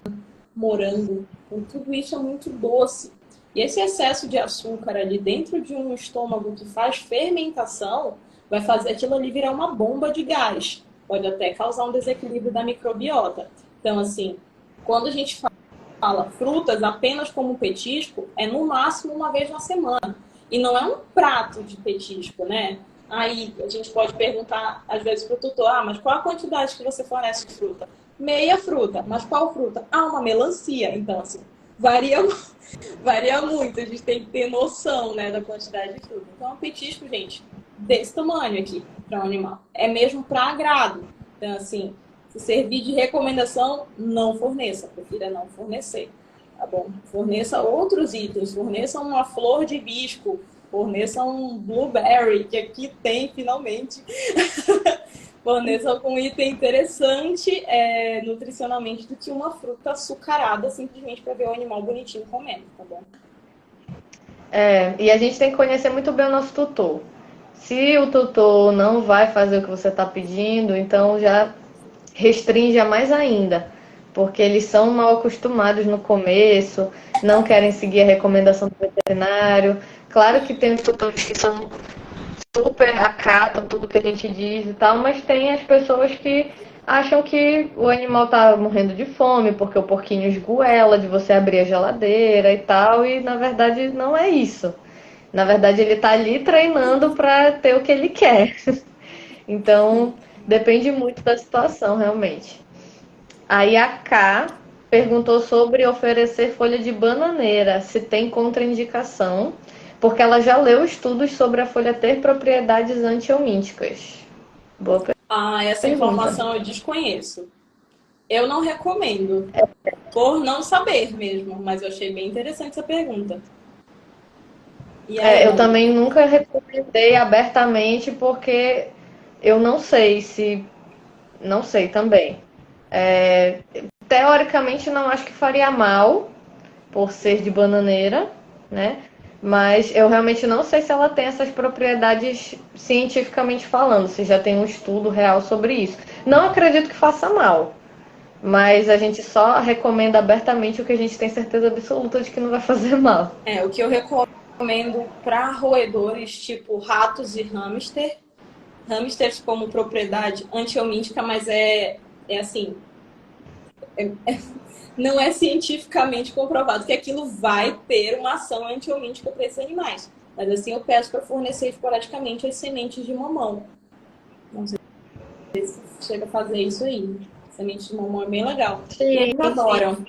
morango. Então, tudo isso é muito doce. E esse excesso de açúcar ali dentro de um estômago que faz fermentação vai fazer aquilo ali virar uma bomba de gás. Pode até causar um desequilíbrio da microbiota. Então, assim, quando a gente fala frutas apenas como petisco, é no máximo uma vez na semana. E não é um prato de petisco, né? Aí a gente pode perguntar, às vezes, para o tutor, mas qual a quantidade que você fornece de fruta? Meia fruta. Mas qual fruta? Uma melancia. Então, assim, varia muito. A gente tem que ter noção, né, da quantidade de fruta. Então, um petisco, gente, desse tamanho aqui, para um animal. É mesmo para agrado. Então, assim, se servir de recomendação, não forneça. Prefira não fornecer, tá bom? Forneça outros itens. Forneça uma flor de hibisco. Forneça um blueberry, que aqui tem, finalmente. Forneça algum item interessante nutricionalmente do que uma fruta açucarada, simplesmente para ver o animal bonitinho comendo, tá bom? E a gente tem que conhecer muito bem o nosso tutor. Se o tutor não vai fazer o que você está pedindo, então já restringe mais ainda, porque eles são mal acostumados no começo, não querem seguir a recomendação do veterinário. Claro que tem os tutores que são super acatam tudo que a gente diz e tal, mas tem as pessoas que acham que o animal tá morrendo de fome porque o porquinho esgoela de você abrir a geladeira e tal, e na verdade não é isso. Na verdade ele tá ali treinando para ter o que ele quer. Então depende muito da situação, realmente. Aí a K perguntou sobre oferecer folha de bananeira, se tem contraindicação. porque ela já leu estudos sobre a folha ter propriedades antiomíticas. Boa Essa pergunta. informação eu desconheço. Eu não recomendo, por não saber mesmo, mas eu achei bem interessante essa pergunta. E aí, Eu Maria? também nunca recomendei abertamente porque eu não sei se. Não sei também. É, teoricamente, não acho que faria mal, por ser de bananeira, né? Mas eu realmente não sei se ela tem essas propriedades cientificamente falando, se já tem um estudo real sobre isso. Não acredito que faça mal, mas a gente só recomenda abertamente o que a gente tem certeza absoluta de que não vai fazer mal. O que eu recomendo para roedores, tipo ratos e hamster, hamsters como propriedade antiomítica, mas é assim, não é cientificamente comprovado que aquilo vai ter uma ação antiomítica para esses animais. Mas assim, eu peço para fornecer esporadicamente as sementes de mamão. Não sei se chega a fazer isso aí. Sementes de mamão é bem legal. E Sim, eles adoram. sim.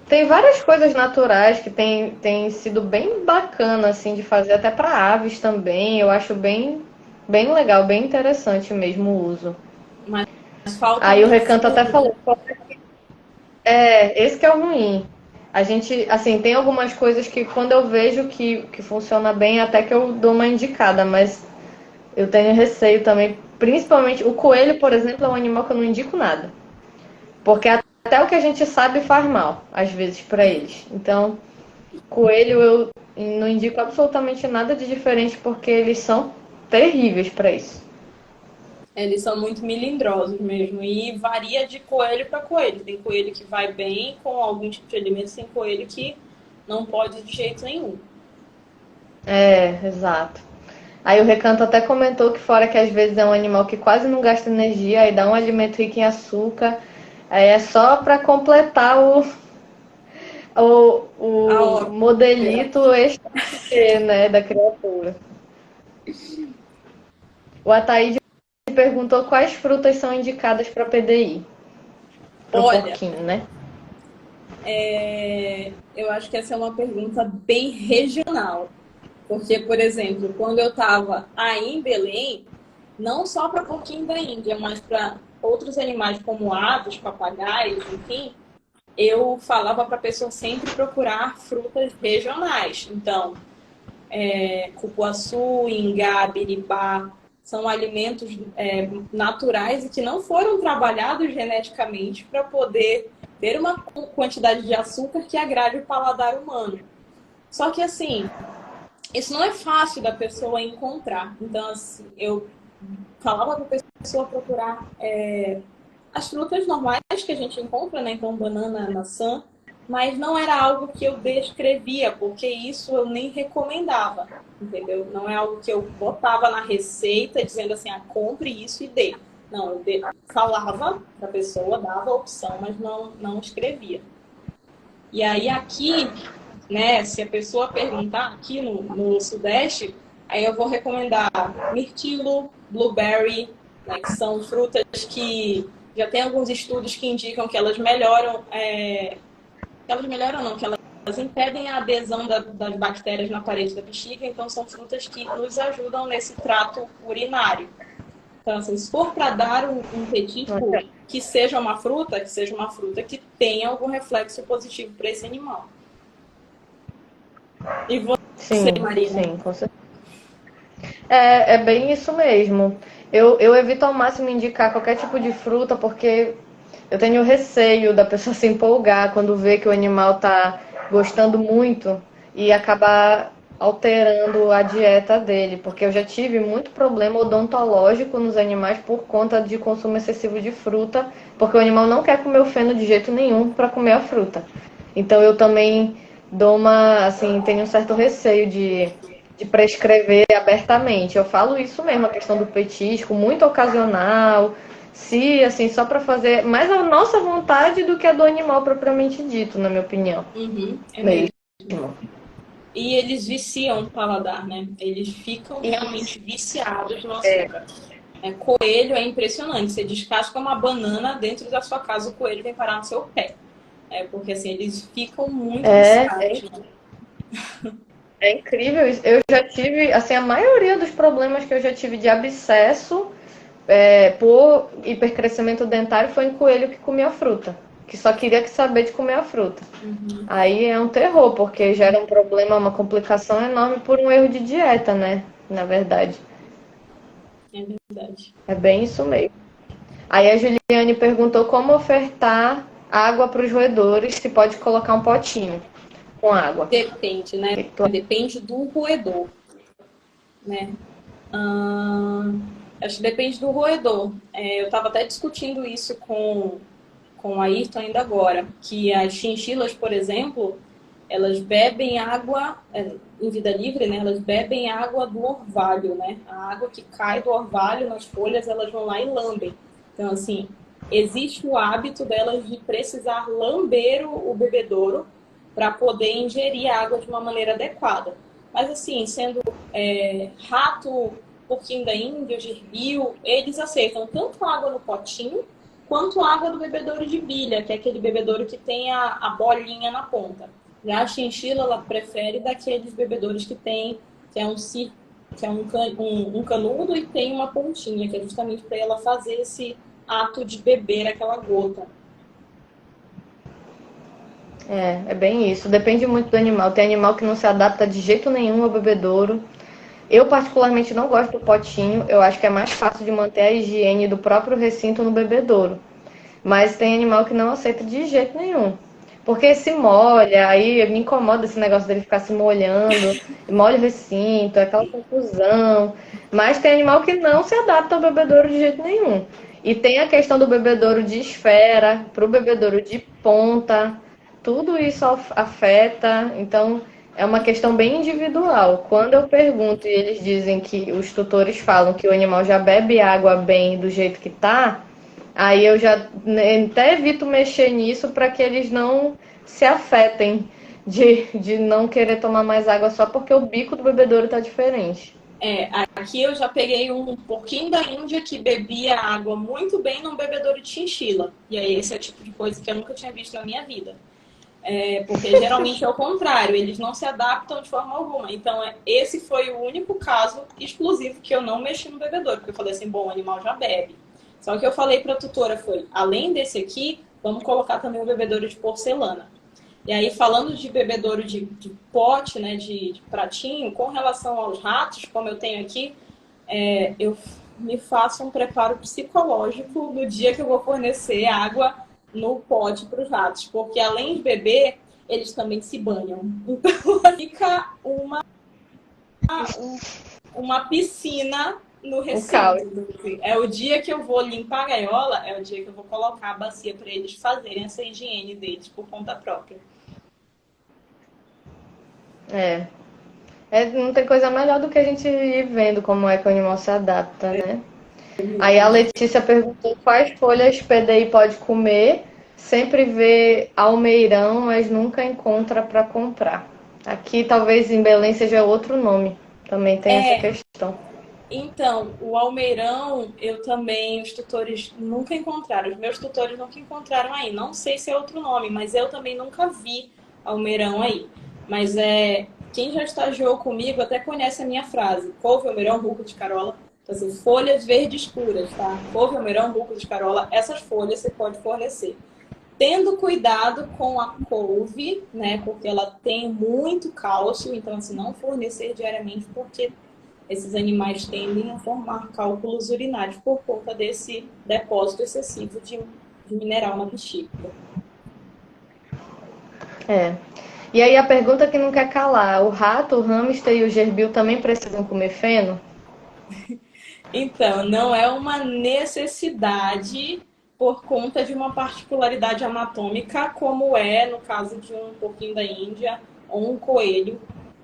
Tem várias coisas naturais que tem sido bem bacana assim de fazer até para aves também. Eu acho bem legal, bem interessante mesmo o uso. Mas falta Aí o um Recanto até estudo. falou, esse que é o ruim. A gente, assim, tem algumas coisas que quando eu vejo que funciona bem, até que eu dou uma indicada, mas eu tenho receio também. Principalmente, o coelho, por exemplo, é um animal que eu não indico nada. Porque até o que a gente sabe faz mal, às vezes, para eles. Então, coelho eu não indico absolutamente nada de diferente, porque eles são terríveis para isso. Eles são muito melindrosos mesmo. E varia de coelho para coelho. Tem coelho que vai bem com algum tipo de alimento, tem coelho que não pode de jeito nenhum. Exato. Aí o Recanto até comentou que fora que às vezes é um animal que quase não gasta energia, aí dá um alimento rico em açúcar, aí é só para completar A o ópera. modelito extra, né, da criatura. O Ataíde perguntou quais frutas são indicadas para PDI, para o Olha, porquinho, né? eu acho que essa é uma pergunta bem regional. Porque, por exemplo, quando eu estava aí em Belém, não só para porquinho da Índia, mas para outros animais como aves, papagaios, enfim, eu falava para a pessoa sempre procurar frutas regionais. Então, cupuaçu, ingá, biribá, são alimentos naturais e que não foram trabalhados geneticamente para poder ter uma quantidade de açúcar que agrade o paladar humano. Só que assim, isso não é fácil da pessoa encontrar. Então, assim, eu falava para a pessoa procurar as frutas normais que a gente encontra, né? Então, banana, maçã, mas não era algo que eu descrevia, porque isso eu nem recomendava, entendeu? Não é algo que eu botava na receita dizendo assim, compre isso e dê. Não, eu falava para a pessoa, dava a opção, mas não escrevia. E aí aqui, né, se a pessoa perguntar aqui no Sudeste, aí eu vou recomendar mirtilo, blueberry, né, que são frutas que já tem alguns estudos que indicam que elas melhoram, que elas melhoram não, que elas impedem a adesão das bactérias na parede da bexiga, então são frutas que nos ajudam nesse trato urinário. Então, assim, se for para dar um petisco que seja uma fruta que tenha algum reflexo positivo para esse animal. E você, Sim, Marina? sim, com certeza. É bem isso mesmo. Eu evito ao máximo indicar qualquer tipo de fruta, porque eu tenho receio da pessoa se empolgar quando vê que o animal está gostando muito e acabar alterando a dieta dele, porque eu já tive muito problema odontológico nos animais por conta de consumo excessivo de fruta, porque o animal não quer comer o feno de jeito nenhum para comer a fruta. Então eu também tenho um certo receio de prescrever abertamente. Eu falo isso mesmo, a questão do petisco, muito ocasional, se, assim, só para fazer mais a nossa vontade do que a do animal propriamente dito, na minha opinião. Uhum, é Mesmo. mesmo. E eles viciam o paladar, né? Eles ficam realmente viciados no açúcar. Coelho é impressionante. Você descasca uma banana dentro da sua casa, o coelho vem parar no seu pé. Porque assim, eles ficam muito É, viciados, né? É incrível isso. Eu já tive, assim, a maioria dos problemas que eu já tive de abscesso por hipercrescimento dentário foi em coelho que comia fruta, que só queria saber de comer a fruta. Uhum, Aí é um terror, porque gera um problema, uma complicação enorme por um erro de dieta, né? Na verdade. é verdade. É bem isso mesmo. Aí a Juliane perguntou como ofertar água para os roedores, se pode colocar um potinho com água. Depende, O né? que que tu... Depende do roedor, né? Acho que depende do roedor. Eu estava até discutindo isso com a Ayrton ainda agora, que as chinchilas, por exemplo, elas bebem água em vida livre, né? Elas bebem água do orvalho, né? A água que cai do orvalho nas folhas, elas vão lá e lambem. Então, assim, existe o hábito delas de precisar lamber o bebedouro para poder ingerir a água de uma maneira adequada. Mas, assim, sendo rato, porquinho da Índia, gerbil, eles aceitam tanto água no potinho quanto água do bebedouro de bilha, que é aquele bebedouro que tem a bolinha na ponta. Já a chinchila, ela prefere daqueles bebedouros que é um círculo, que é um canudo e tem uma pontinha, que é justamente para ela fazer esse ato de beber aquela gota. É bem isso. Depende muito do animal. Tem animal que não se adapta de jeito nenhum ao bebedouro. Eu, particularmente, não gosto do potinho. Eu acho que é mais fácil de manter a higiene do próprio recinto no bebedouro. Mas tem animal que não aceita de jeito nenhum. Porque se molha, aí me incomoda esse negócio dele ficar se molhando, molha o recinto, aquela confusão. Mas tem animal que não se adapta ao bebedouro de jeito nenhum. E tem a questão do bebedouro de esfera para o bebedouro de ponta. Tudo isso afeta. Então, é uma questão bem individual. Quando eu pergunto e eles dizem que os tutores falam que o animal já bebe água bem do jeito que tá, aí eu já até evito mexer nisso para que eles não se afetem de não querer tomar mais água só porque o bico do bebedouro tá diferente. Aqui eu já peguei um porquinho da Índia que bebia água muito bem num bebedouro de chinchila. E aí esse é o tipo de coisa que eu nunca tinha visto na minha vida. Porque geralmente é o contrário, eles não se adaptam de forma alguma. Então, esse foi o único caso exclusivo que eu não mexi no bebedouro, porque eu falei assim, bom, o animal já bebe. Só que eu falei para a tutora foi, além desse aqui, vamos colocar também um bebedouro de porcelana. E aí, falando de bebedouro de pote, né, de pratinho, com relação aos ratos, como eu tenho aqui, eu me faço um preparo psicológico no dia que eu vou fornecer água no pote para os ratos, porque além de beber, eles também se banham. Então fica uma piscina no Um caos. recinto. É o dia que eu vou limpar a gaiola, é o dia que eu vou colocar a bacia para eles fazerem essa higiene deles por conta própria. É. Não tem coisa melhor do que a gente ir vendo como é que o animal se adapta, né? Aí a Letícia perguntou quais folhas PDI pode comer. Sempre vê almeirão, mas nunca encontra para comprar. Aqui talvez em Belém seja outro nome. Também tem essa questão. Então, o almeirão, eu também, os tutores nunca encontraram. Os meus tutores nunca encontraram aí. Não sei se é outro nome, mas eu também nunca vi almeirão aí. Mas quem já estagiou comigo até conhece a minha frase. Couve, almeirão, ruco de carola. Então, assim, folhas verdes escuras, tá? Couve, almeirão, ruco de carola. Essas folhas você pode fornecer. Tendo cuidado com a couve, né? Porque ela tem muito cálcio. Então, assim, não fornecer diariamente, porque esses animais tendem a formar cálculos urinários por conta desse depósito excessivo de mineral na bexiga. É. E aí a pergunta que não quer calar: o rato, o hamster e o gerbil também precisam comer feno? Então, não é uma necessidade por conta de uma particularidade anatômica, como é no caso de um porquinho da Índia ou um coelho,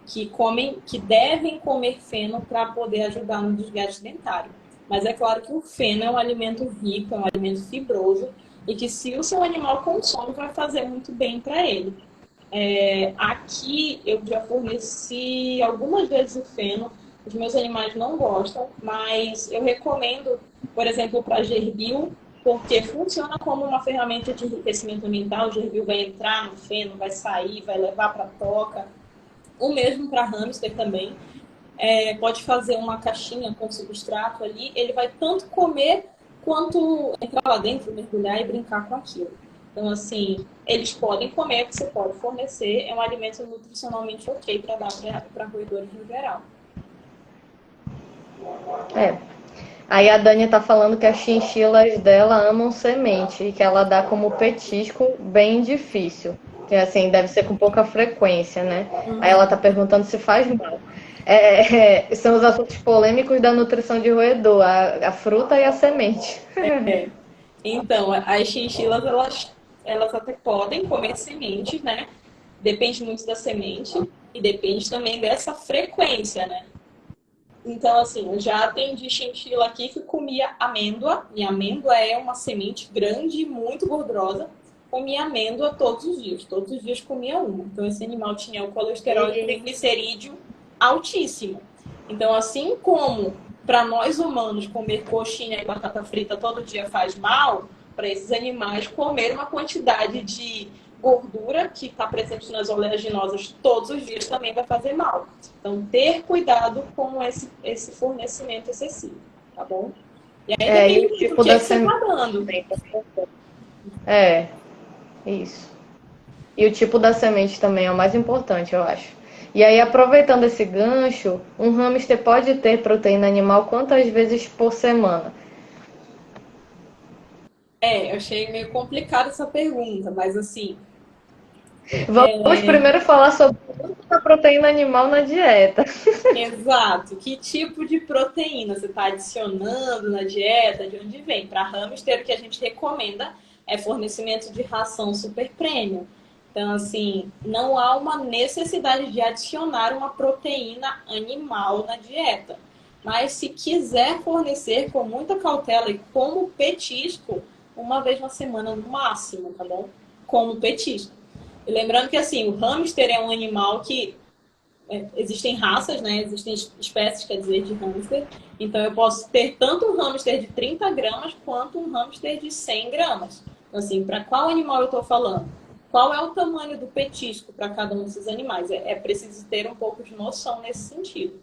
que devem comer feno para poder ajudar no desgaste dentário. Mas é claro que o feno é um alimento rico, é um alimento fibroso, e que se o seu animal consome, vai fazer muito bem para ele. Aqui eu já forneci algumas vezes o feno, os meus animais não gostam, mas eu recomendo, por exemplo, para gerbil, porque funciona como uma ferramenta de enriquecimento ambiental. O gerbil vai entrar no feno, vai sair, vai levar para a toca. O mesmo para hamster também. Pode fazer uma caixinha com substrato ali, ele vai tanto comer quanto entrar lá dentro, mergulhar e brincar com aquilo. Então, assim, eles podem comer, você pode fornecer, é um alimento nutricionalmente ok para dar para roedores no geral. Aí a Dani tá falando que as chinchilas dela amam semente e que ela dá como petisco bem difícil. Que assim, deve ser com pouca frequência, né? Aí ela tá perguntando se faz mal. São os assuntos polêmicos da nutrição de roedor, a fruta e a semente. Então, as chinchilas, elas até podem comer sementes, né? Depende muito da semente e depende também dessa frequência, né? Então, assim, eu já atendi chinchila aqui que comia amêndoa, e amêndoa é uma semente grande e muito gordurosa. Comia amêndoa todos os dias comia uma. Então, esse animal tinha o colesterol e o triglicerídeo altíssimo. Então, assim como para nós humanos comer coxinha e batata frita todo dia faz mal, para esses animais comer uma quantidade de gordura que está presente nas oleaginosas todos os dias também vai fazer mal. Então, ter cuidado com esse fornecimento excessivo, tá bom? E aí depende do tipo que você está dando. Isso. E o tipo da semente também é o mais importante, eu acho. E aí, aproveitando esse gancho, um hamster pode ter proteína animal quantas vezes por semana? Eu achei meio complicada essa pergunta, mas assim... Vamos primeiro falar sobre a proteína animal na dieta. Exato. Que tipo de proteína você está adicionando na dieta? De onde vem? Para hamster, o que a gente recomenda é fornecimento de ração super premium. Então, assim, não há uma necessidade de adicionar uma proteína animal na dieta. Mas se quiser fornecer com muita cautela e como petisco, uma vez na semana no máximo, tá bom? Como petisco. E lembrando que, assim, o hamster é um animal que existem raças, né? Existem espécies, quer dizer, de hamster. Então, eu posso ter tanto um hamster de 30 gramas quanto um hamster de 100 gramas. Então, assim, para qual animal eu estou falando? Qual é o tamanho do petisco para cada um desses animais? É preciso ter um pouco de noção nesse sentido.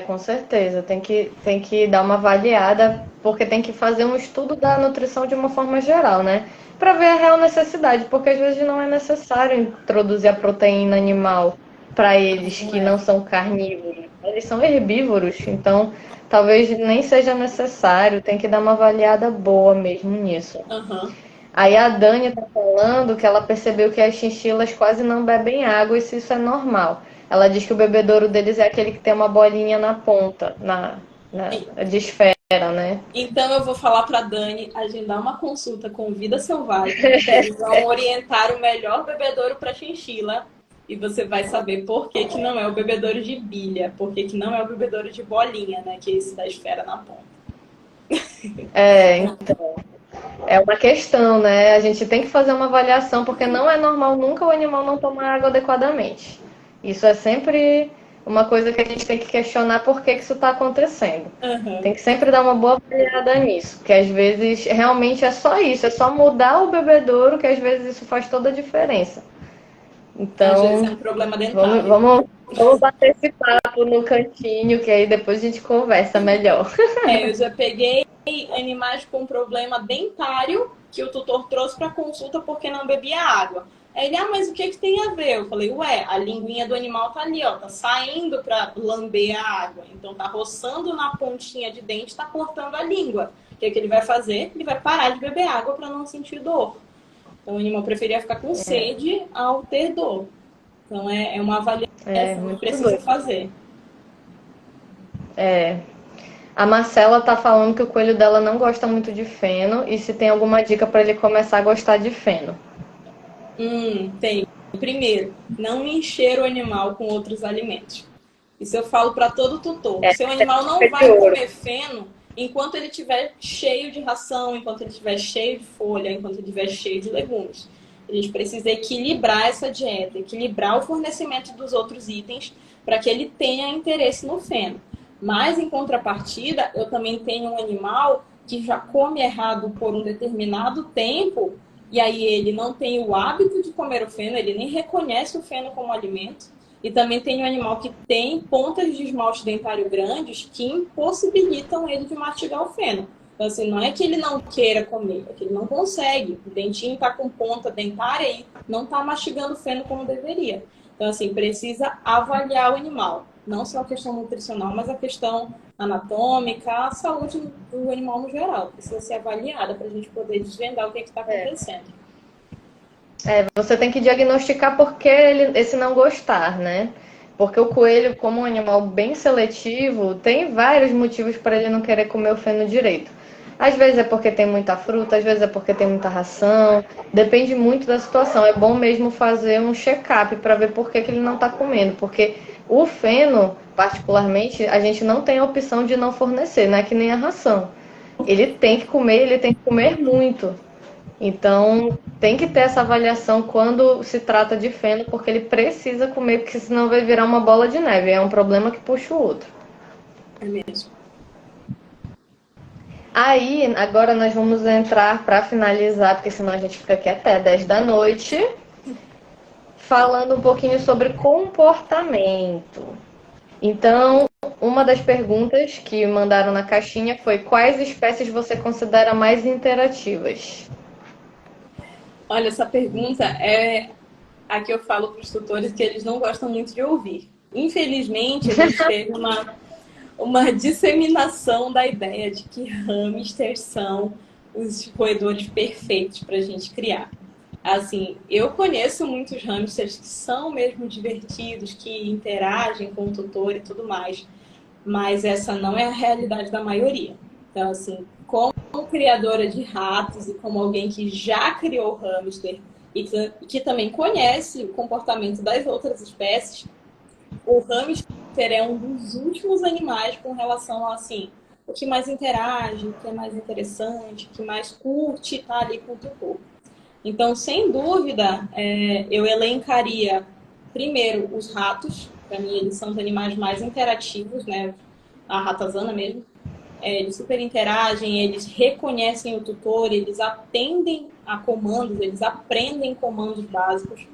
Com certeza. Tem que dar uma avaliada, porque tem que fazer um estudo da nutrição de uma forma geral, né? Para ver a real necessidade, porque às vezes não é necessário introduzir a proteína animal para eles que não são carnívoros. Eles são herbívoros, então talvez nem seja necessário. Tem que dar uma avaliada boa mesmo nisso. Aí a Dani tá falando que ela percebeu que as chinchilas quase não bebem água e se isso é normal. Ela diz que o bebedouro deles é aquele que tem uma bolinha na ponta, de esfera, né? Então eu vou falar para Dani agendar uma consulta com Vida Selvagem. Eles vão orientar o melhor bebedouro para chinchila. E você vai saber por que não é o bebedouro de bilha, por que não é o bebedouro de bolinha, né? Que é esse da esfera na ponta. Então. É uma questão, né? A gente tem que fazer uma avaliação, porque não é normal nunca o animal não tomar água adequadamente. Isso é sempre uma coisa que a gente tem que questionar por que isso está acontecendo. Tem que sempre dar uma boa avaliada nisso, porque às vezes realmente é só isso, é só mudar o bebedouro, que às vezes isso faz toda a diferença. Então, às vezes é um problema dentário. Vamos bater esse papo no cantinho, que aí depois a gente conversa melhor. Eu já peguei animais com problema dentário que o tutor trouxe para consulta porque não bebia água. Aí ele, mas o que tem a ver? Eu falei, a linguinha do animal tá ali, ó, tá saindo para lamber a água. Então tá roçando na pontinha de dente, tá cortando a língua. O que ele vai fazer? Ele vai parar de beber água para não sentir dor. Então o animal preferia ficar com sede ao ter dor. Então é uma avaliação que precisa fazer. A Marcela tá falando que o coelho dela não gosta muito de feno e se tem alguma dica para ele começar a gostar de feno. Tem. Primeiro, não encher o animal com outros alimentos. Isso eu falo para todo tutor. Seu animal não vai comer feno enquanto ele estiver cheio de ração, enquanto ele estiver cheio de folha, enquanto ele estiver cheio de legumes. A gente precisa equilibrar essa dieta, equilibrar o fornecimento dos outros itens para que ele tenha interesse no feno. Mas, em contrapartida, eu também tenho um animal que já come errado por um determinado tempo e aí ele não tem o hábito de comer o feno, ele nem reconhece o feno como alimento. E também tem um animal que tem pontas de esmalte dentário grandes que impossibilitam ele de mastigar o feno. Então, assim, não é que ele não queira comer, é que ele não consegue. O dentinho está com ponta dentária e não está mastigando o feno como deveria. Então, assim, precisa avaliar o animal. Não só a questão nutricional, mas a questão anatômica, a saúde do animal no geral. Precisa ser avaliada para a gente poder desvendar o que está acontecendo. Você tem que diagnosticar por que esse não gostar, né? Porque o coelho, como um animal bem seletivo, tem vários motivos para ele não querer comer o feno direito. Às vezes é porque tem muita fruta, às vezes é porque tem muita ração. Depende muito da situação. É bom mesmo fazer um check-up para ver por que ele não está comendo. Porque o feno, particularmente, a gente não tem a opção de não fornecer, não é que nem a ração. Ele tem que comer muito. Então, tem que ter essa avaliação quando se trata de feno, porque ele precisa comer, porque senão vai virar uma bola de neve. É um problema que puxa o outro. É mesmo. Aí, agora nós vamos entrar para finalizar, porque senão a gente fica aqui até 10 da noite, falando um pouquinho sobre comportamento. Então, uma das perguntas que mandaram na caixinha foi: quais espécies você considera mais interativas? Olha, essa pergunta é a que eu falo para os tutores que eles não gostam muito de ouvir. Infelizmente, a gente teve uma disseminação da ideia de que hamsters são os roedores perfeitos para a gente criar. Assim, eu conheço muitos hamsters que são mesmo divertidos, que interagem com o tutor e tudo mais, mas essa não é a realidade da maioria. Então, assim, como criadora de ratos e como alguém que já criou hamster e que também conhece o comportamento das outras espécies, o hamster é um dos últimos animais com relação a, assim, o que mais interage, o que é mais interessante, o que mais curte estar ali com o tutor. Então, sem dúvida, eu elencaria primeiro os ratos. Para mim, eles são os animais mais interativos, né? A ratazana mesmo. Eles super interagem, eles reconhecem o tutor, eles atendem a comandos, eles aprendem comandos básicos.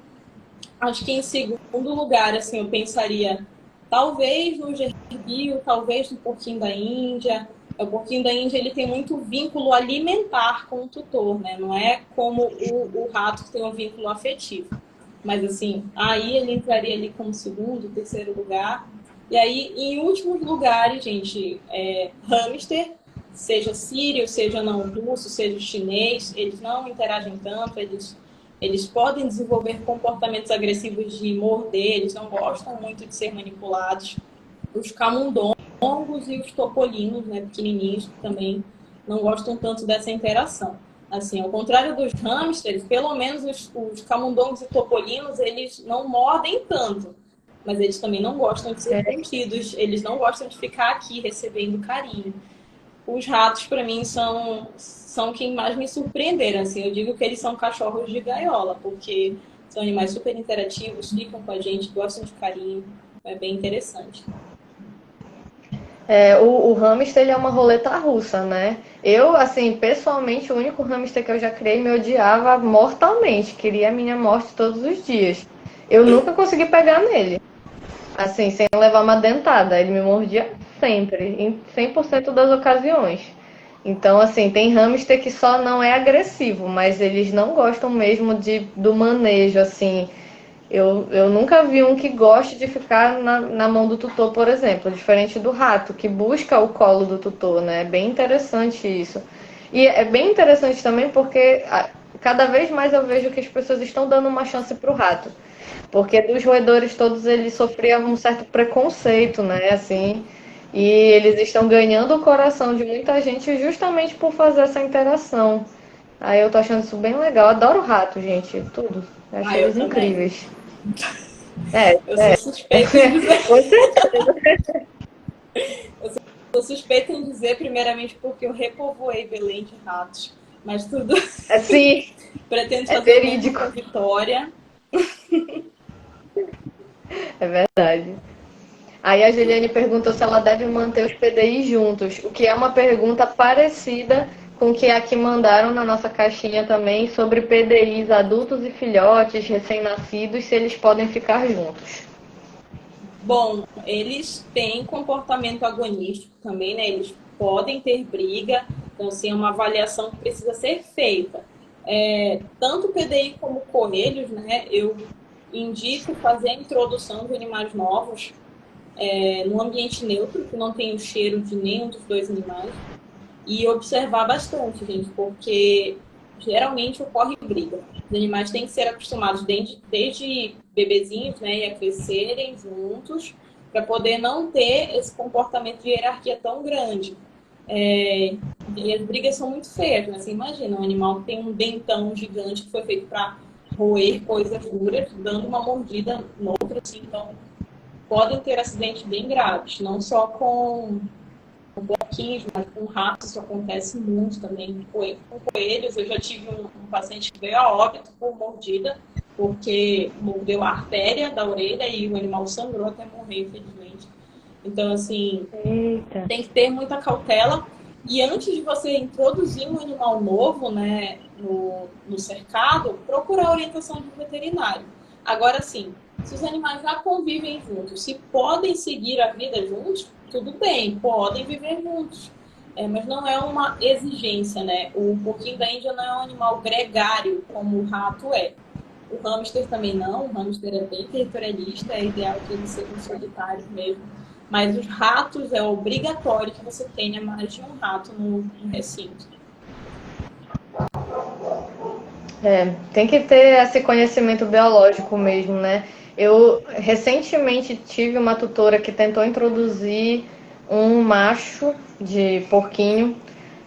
Acho que em segundo lugar, assim, eu pensaria talvez no gerbil, talvez no porquinho da Índia. O porquinho da Índia ele tem muito vínculo alimentar com o tutor, né? Não é como o rato que tem um vínculo afetivo. Mas assim, aí ele entraria ali como segundo, terceiro lugar. E aí, em últimos lugares, gente, hamster, seja sírio, seja não russo, seja chinês, eles não interagem tanto, eles podem desenvolver comportamentos agressivos de morder, eles não gostam muito de ser manipulados. Os camundongos e os topolinos, né, pequenininhos, que também não gostam tanto dessa interação. Assim, ao contrário dos hamsters, pelo menos os camundongos e topolinos, eles não mordem tanto. Mas eles também não gostam de ser curtidos, eles não gostam de ficar aqui recebendo carinho. Os ratos, para mim, são quem mais me surpreenderam. Assim, eu digo que eles são cachorros de gaiola, porque são animais super interativos, ficam com a gente, gostam de carinho. É bem interessante. O hamster ele é uma roleta russa, né? Eu, assim, pessoalmente, o único hamster que eu já criei me odiava mortalmente, queria a minha morte todos os dias. Eu nunca consegui pegar nele, assim, sem levar uma dentada. Ele me mordia sempre, em 100% das ocasiões. Então, assim, tem hamster que só não é agressivo, mas eles não gostam mesmo do manejo, assim. Eu nunca vi um que goste de ficar na mão do tutor, por exemplo, diferente do rato, que busca o colo do tutor, né? É bem interessante isso. E é bem interessante também porque cada vez mais eu vejo que as pessoas estão dando uma chance para o rato. Porque dos roedores todos eles sofriam um certo preconceito, né? Assim, e eles estão ganhando o coração de muita gente justamente por fazer essa interação. Aí eu tô achando isso bem legal. Adoro rato, gente, tudo. Eu acho eles incríveis. Eu sou suspeita em dizer. Com certeza. Eu sou suspeita em dizer, primeiramente, porque eu repovoei Belém de ratos. Mas tudo. Sim. Pretendo fazer verídico. uma vitória. É verdade. Aí a Juliane perguntou se ela deve manter os PDI juntos, o que é uma pergunta parecida com o que aqui mandaram na nossa caixinha também sobre PDIs adultos e filhotes recém-nascidos, se eles podem ficar juntos. Bom, eles têm comportamento agonístico também, né? Eles podem ter briga, então, assim, é uma avaliação que precisa ser feita. Tanto o PDI como coelhos, né? Eu indico fazer a introdução de animais novos num ambiente neutro, que não tem o cheiro de nenhum dos dois animais, e observar bastante, gente, porque geralmente ocorre briga. Os animais têm que ser acostumados desde bebezinhos, né, e a crescerem juntos, para poder não ter esse comportamento de hierarquia tão grande. E as brigas são muito feias, né? Você imagina, um animal que tem um dentão gigante que foi feito para roer coisas duras, dando uma mordida no outro, assim, então podem ter acidentes bem graves, não só com porquinhos, mas com ratos isso acontece muito também. Com coelhos, eu já tive um paciente que veio a óbito por mordida, porque mordeu a artéria da orelha e o animal sangrou até morrer, infelizmente. Então, assim, Eita. tem que ter muita cautela. E antes de você introduzir um animal novo, né, no cercado, procurar a orientação de um veterinário. Agora, sim, se os animais já convivem juntos, se podem seguir a vida juntos, tudo bem, podem viver juntos. Mas não é uma exigência, né? O porquinho da Índia não é um animal gregário, como o rato é. O hamster também não, o hamster é bem territorialista, é ideal que eles sejam solitários mesmo. Mas os ratos é obrigatório que você tenha mais de um rato no recinto. Tem que ter esse conhecimento biológico mesmo, né? Eu recentemente tive uma tutora que tentou introduzir um macho de porquinho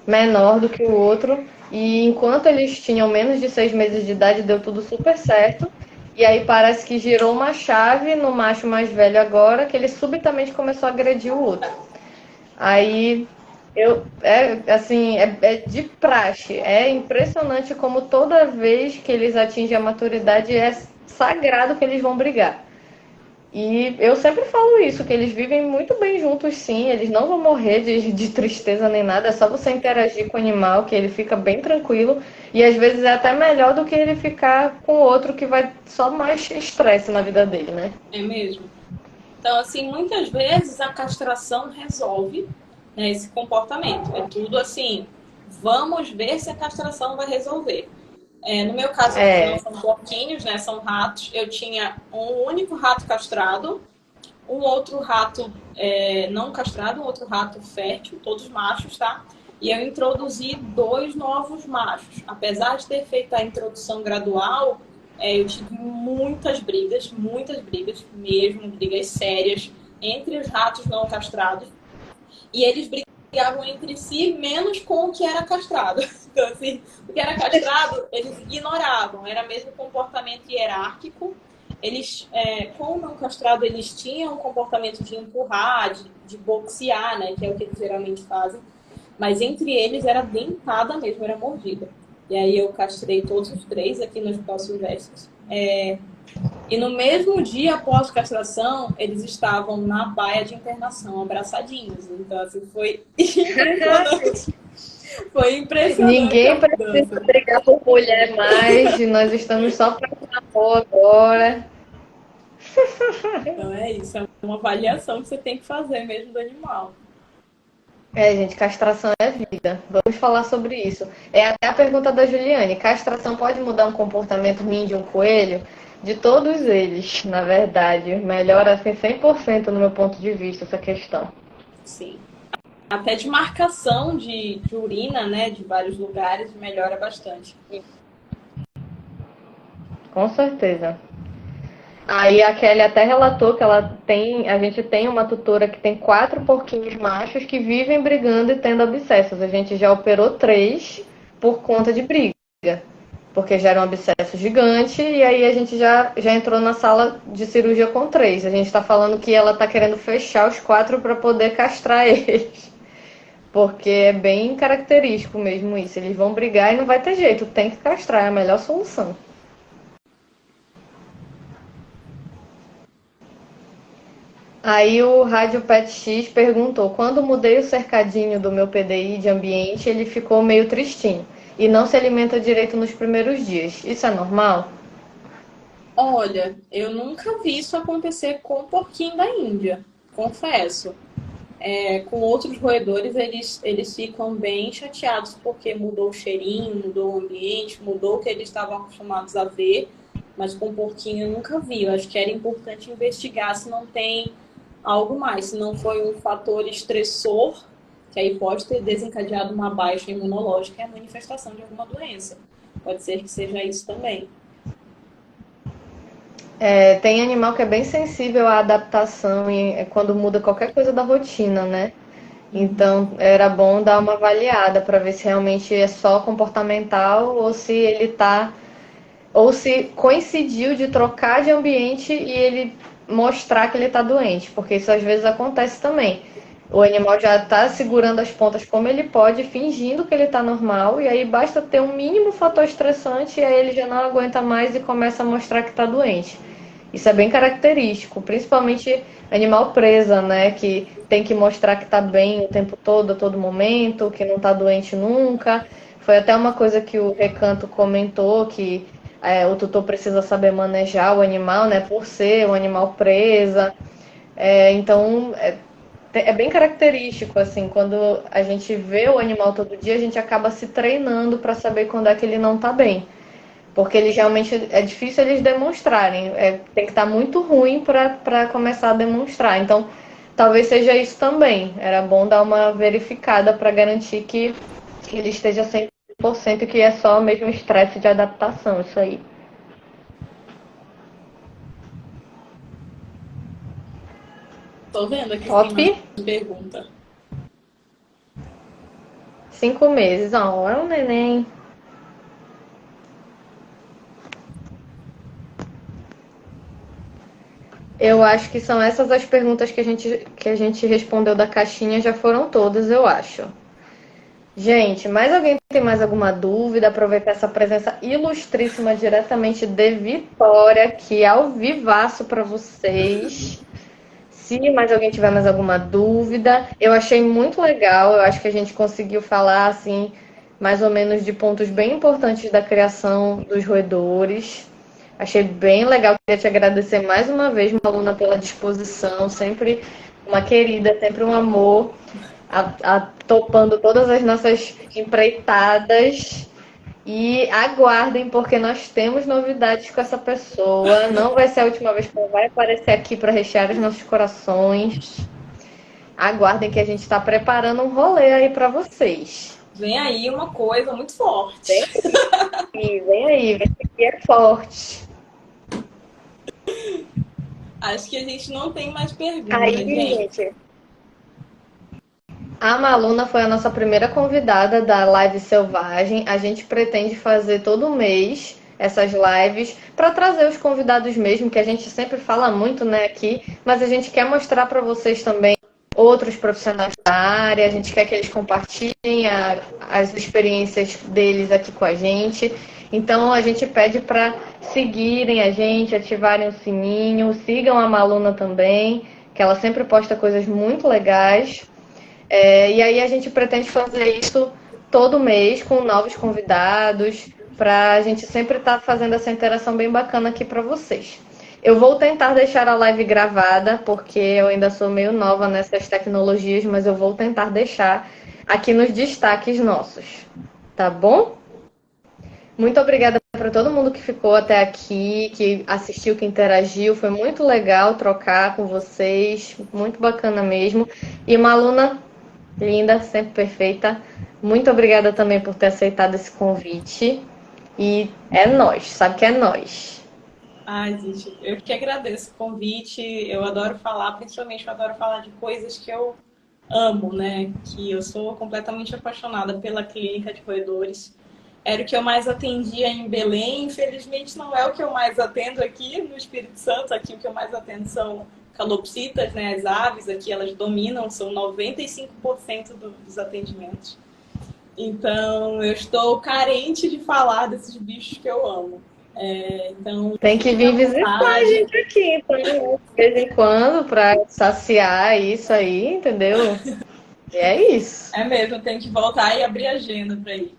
menor do que o outro, e enquanto eles tinham menos de 6 meses de idade, deu tudo super certo. E aí parece que girou uma chave no macho mais velho agora, que ele subitamente começou a agredir o outro. Aí é de praxe. É impressionante como toda vez que eles atingem a maturidade é sagrado que eles vão brigar. E eu sempre falo isso, que eles vivem muito bem juntos, sim. Eles não vão morrer de tristeza nem nada. É só você interagir com o animal, que ele fica bem tranquilo. E às vezes é até melhor do que ele ficar com outro que vai só mais estresse na vida dele, né? É mesmo. Então, assim, muitas vezes a castração resolve, né, esse comportamento. É tudo assim, vamos ver se a castração vai resolver. No meu caso, não são porquinhos, né, são ratos. Eu tinha um único rato castrado, um outro rato não castrado, um outro rato fértil, todos machos, tá? E eu introduzi 2 novos machos. Apesar de ter feito a introdução gradual, eu tive muitas brigas mesmo, brigas sérias, entre os ratos não castrados. E eles brigavam entre si, menos com o que era castrado. Então, assim, o que era castrado, eles ignoravam. Era mesmo comportamento hierárquico. Eles, com o não castrado, eles tinham um comportamento de empurrar, de boxear, né? Que é o que eles geralmente fazem. Mas entre eles era dentada mesmo, era mordida. E aí eu castrei todos os 3 aqui no Hospital Silvestre. E no mesmo dia após castração, eles estavam na baia de internação, abraçadinhos. Então, assim, foi impressionante. Foi impressionante. Ninguém precisa brigar por mulher mais, nós estamos só para amor agora. Então é isso, é uma avaliação que você tem que fazer mesmo do animal. Gente, castração é vida. Vamos falar sobre isso. É até a pergunta da Juliane. Castração pode mudar um comportamento ruim de um coelho? De todos eles, na verdade. Melhora assim 100% no meu ponto de vista essa questão. Sim. Até de marcação de urina, né, de vários lugares, melhora bastante. Com certeza. Aí a Kelly até relatou que a gente tem uma tutora que tem 4 porquinhos machos que vivem brigando e tendo abscessos. A gente já operou 3 por conta de briga, porque já era um abscesso gigante, e aí a gente já entrou na sala de cirurgia com 3. A gente está falando que ela está querendo fechar os 4 para poder castrar eles, porque é bem característico mesmo isso. Eles vão brigar e não vai ter jeito, tem que castrar, é a melhor solução. Aí o Rádio Pet X perguntou: quando mudei o cercadinho do meu PDI de ambiente, ele ficou meio tristinho e não se alimenta direito nos primeiros dias. Isso é normal? Olha, eu nunca vi isso acontecer com o porquinho da Índia, confesso. Com outros roedores, eles ficam bem chateados porque mudou o cheirinho, mudou o ambiente, mudou o que eles estavam acostumados a ver, mas com o porquinho eu nunca vi. Eu acho que era importante investigar se não tem algo mais, se não foi um fator estressor, que aí pode ter desencadeado uma baixa imunológica e a manifestação de alguma doença. Pode ser que seja isso também. Tem animal que é bem sensível à adaptação e quando muda qualquer coisa da rotina, né? Então era bom dar uma avaliada para ver se realmente é só comportamental ou se ele tá, ou se coincidiu de trocar de ambiente e ele mostrar que ele está doente, porque isso às vezes acontece também. O animal já está segurando as pontas como ele pode, fingindo que ele está normal, e aí basta ter um mínimo fator estressante e aí ele já não aguenta mais e começa a mostrar que está doente. Isso é bem característico, principalmente animal presa, né? Que tem que mostrar que está bem o tempo todo, a todo momento, que não está doente nunca. Foi até uma coisa que o Recanto comentou, que o tutor precisa saber manejar o animal, né? Por ser um animal presa. Então, é bem característico, assim, quando a gente vê o animal todo dia, a gente acaba se treinando para saber quando é que ele não está bem. Porque eles realmente é difícil eles demonstrarem. Tem que estar muito ruim para começar a demonstrar. Então, talvez seja isso também. Era bom dar uma verificada para garantir que ele esteja 100% e que é só mesmo estresse de adaptação, isso aí. Tô vendo aqui se tem Top. mais pergunta. 5 meses. Ó, é um neném. Eu acho que são essas as perguntas que a gente respondeu da caixinha, já foram todas, eu acho. Gente, mais alguém tem mais alguma dúvida? Aproveitar essa presença ilustríssima diretamente de Vitória, aqui ao vivaço para vocês. Se mais alguém tiver mais alguma dúvida, eu achei muito legal. Eu acho que a gente conseguiu falar assim, mais ou menos de pontos bem importantes da criação dos roedores. Achei bem legal. Queria te agradecer mais uma vez, Maluna, pela disposição. Sempre uma querida, sempre um amor, topando todas as nossas empreitadas. E aguardem, porque nós temos novidades com essa pessoa. Não vai ser a última vez que ela vai aparecer aqui para rechear os nossos corações. Aguardem que a gente está preparando um rolê aí para vocês. Vem aí uma coisa muito forte. Vem aí, vem aqui é forte. Acho que a gente não tem mais perguntas, Aí, gente, a Maluna foi a nossa primeira convidada da Live Selvagem. A gente pretende fazer todo mês essas lives para trazer os convidados mesmo, que a gente sempre fala muito, né, aqui, mas a gente quer mostrar para vocês também outros profissionais da área, a gente quer que eles compartilhem as experiências deles aqui com a gente. Então a gente pede para seguirem a gente, ativarem o sininho, sigam a Maluna também, que ela sempre posta coisas muito legais. E aí a gente pretende fazer isso todo mês com novos convidados, para a gente sempre estar fazendo essa interação bem bacana aqui para vocês. Eu vou tentar deixar a live gravada, porque eu ainda sou meio nova nessas tecnologias, mas eu vou tentar deixar aqui nos destaques nossos, tá bom? Muito obrigada para todo mundo que ficou até aqui, que assistiu, que interagiu. Foi muito legal trocar com vocês, muito bacana mesmo. E Maluna, linda, sempre perfeita. Muito obrigada também por ter aceitado esse convite. E é nóis, sabe que é nóis. Ai, gente, eu que agradeço o convite. Eu adoro falar, principalmente eu adoro falar de coisas que eu amo, né? Que eu sou completamente apaixonada pela clínica de roedores. Era o que eu mais atendia em Belém. Infelizmente não é o que eu mais atendo aqui no Espírito Santo. Aqui o que eu mais atendo são calopsitas, né? As aves aqui, elas dominam, são 95% dos atendimentos. Então, eu estou carente de falar desses bichos que eu amo. Então, Tem que vir visitar a gente aqui, então, de vez em quando, para saciar isso aí, entendeu? E é isso. é mesmo, tem que voltar e abrir agenda para ir.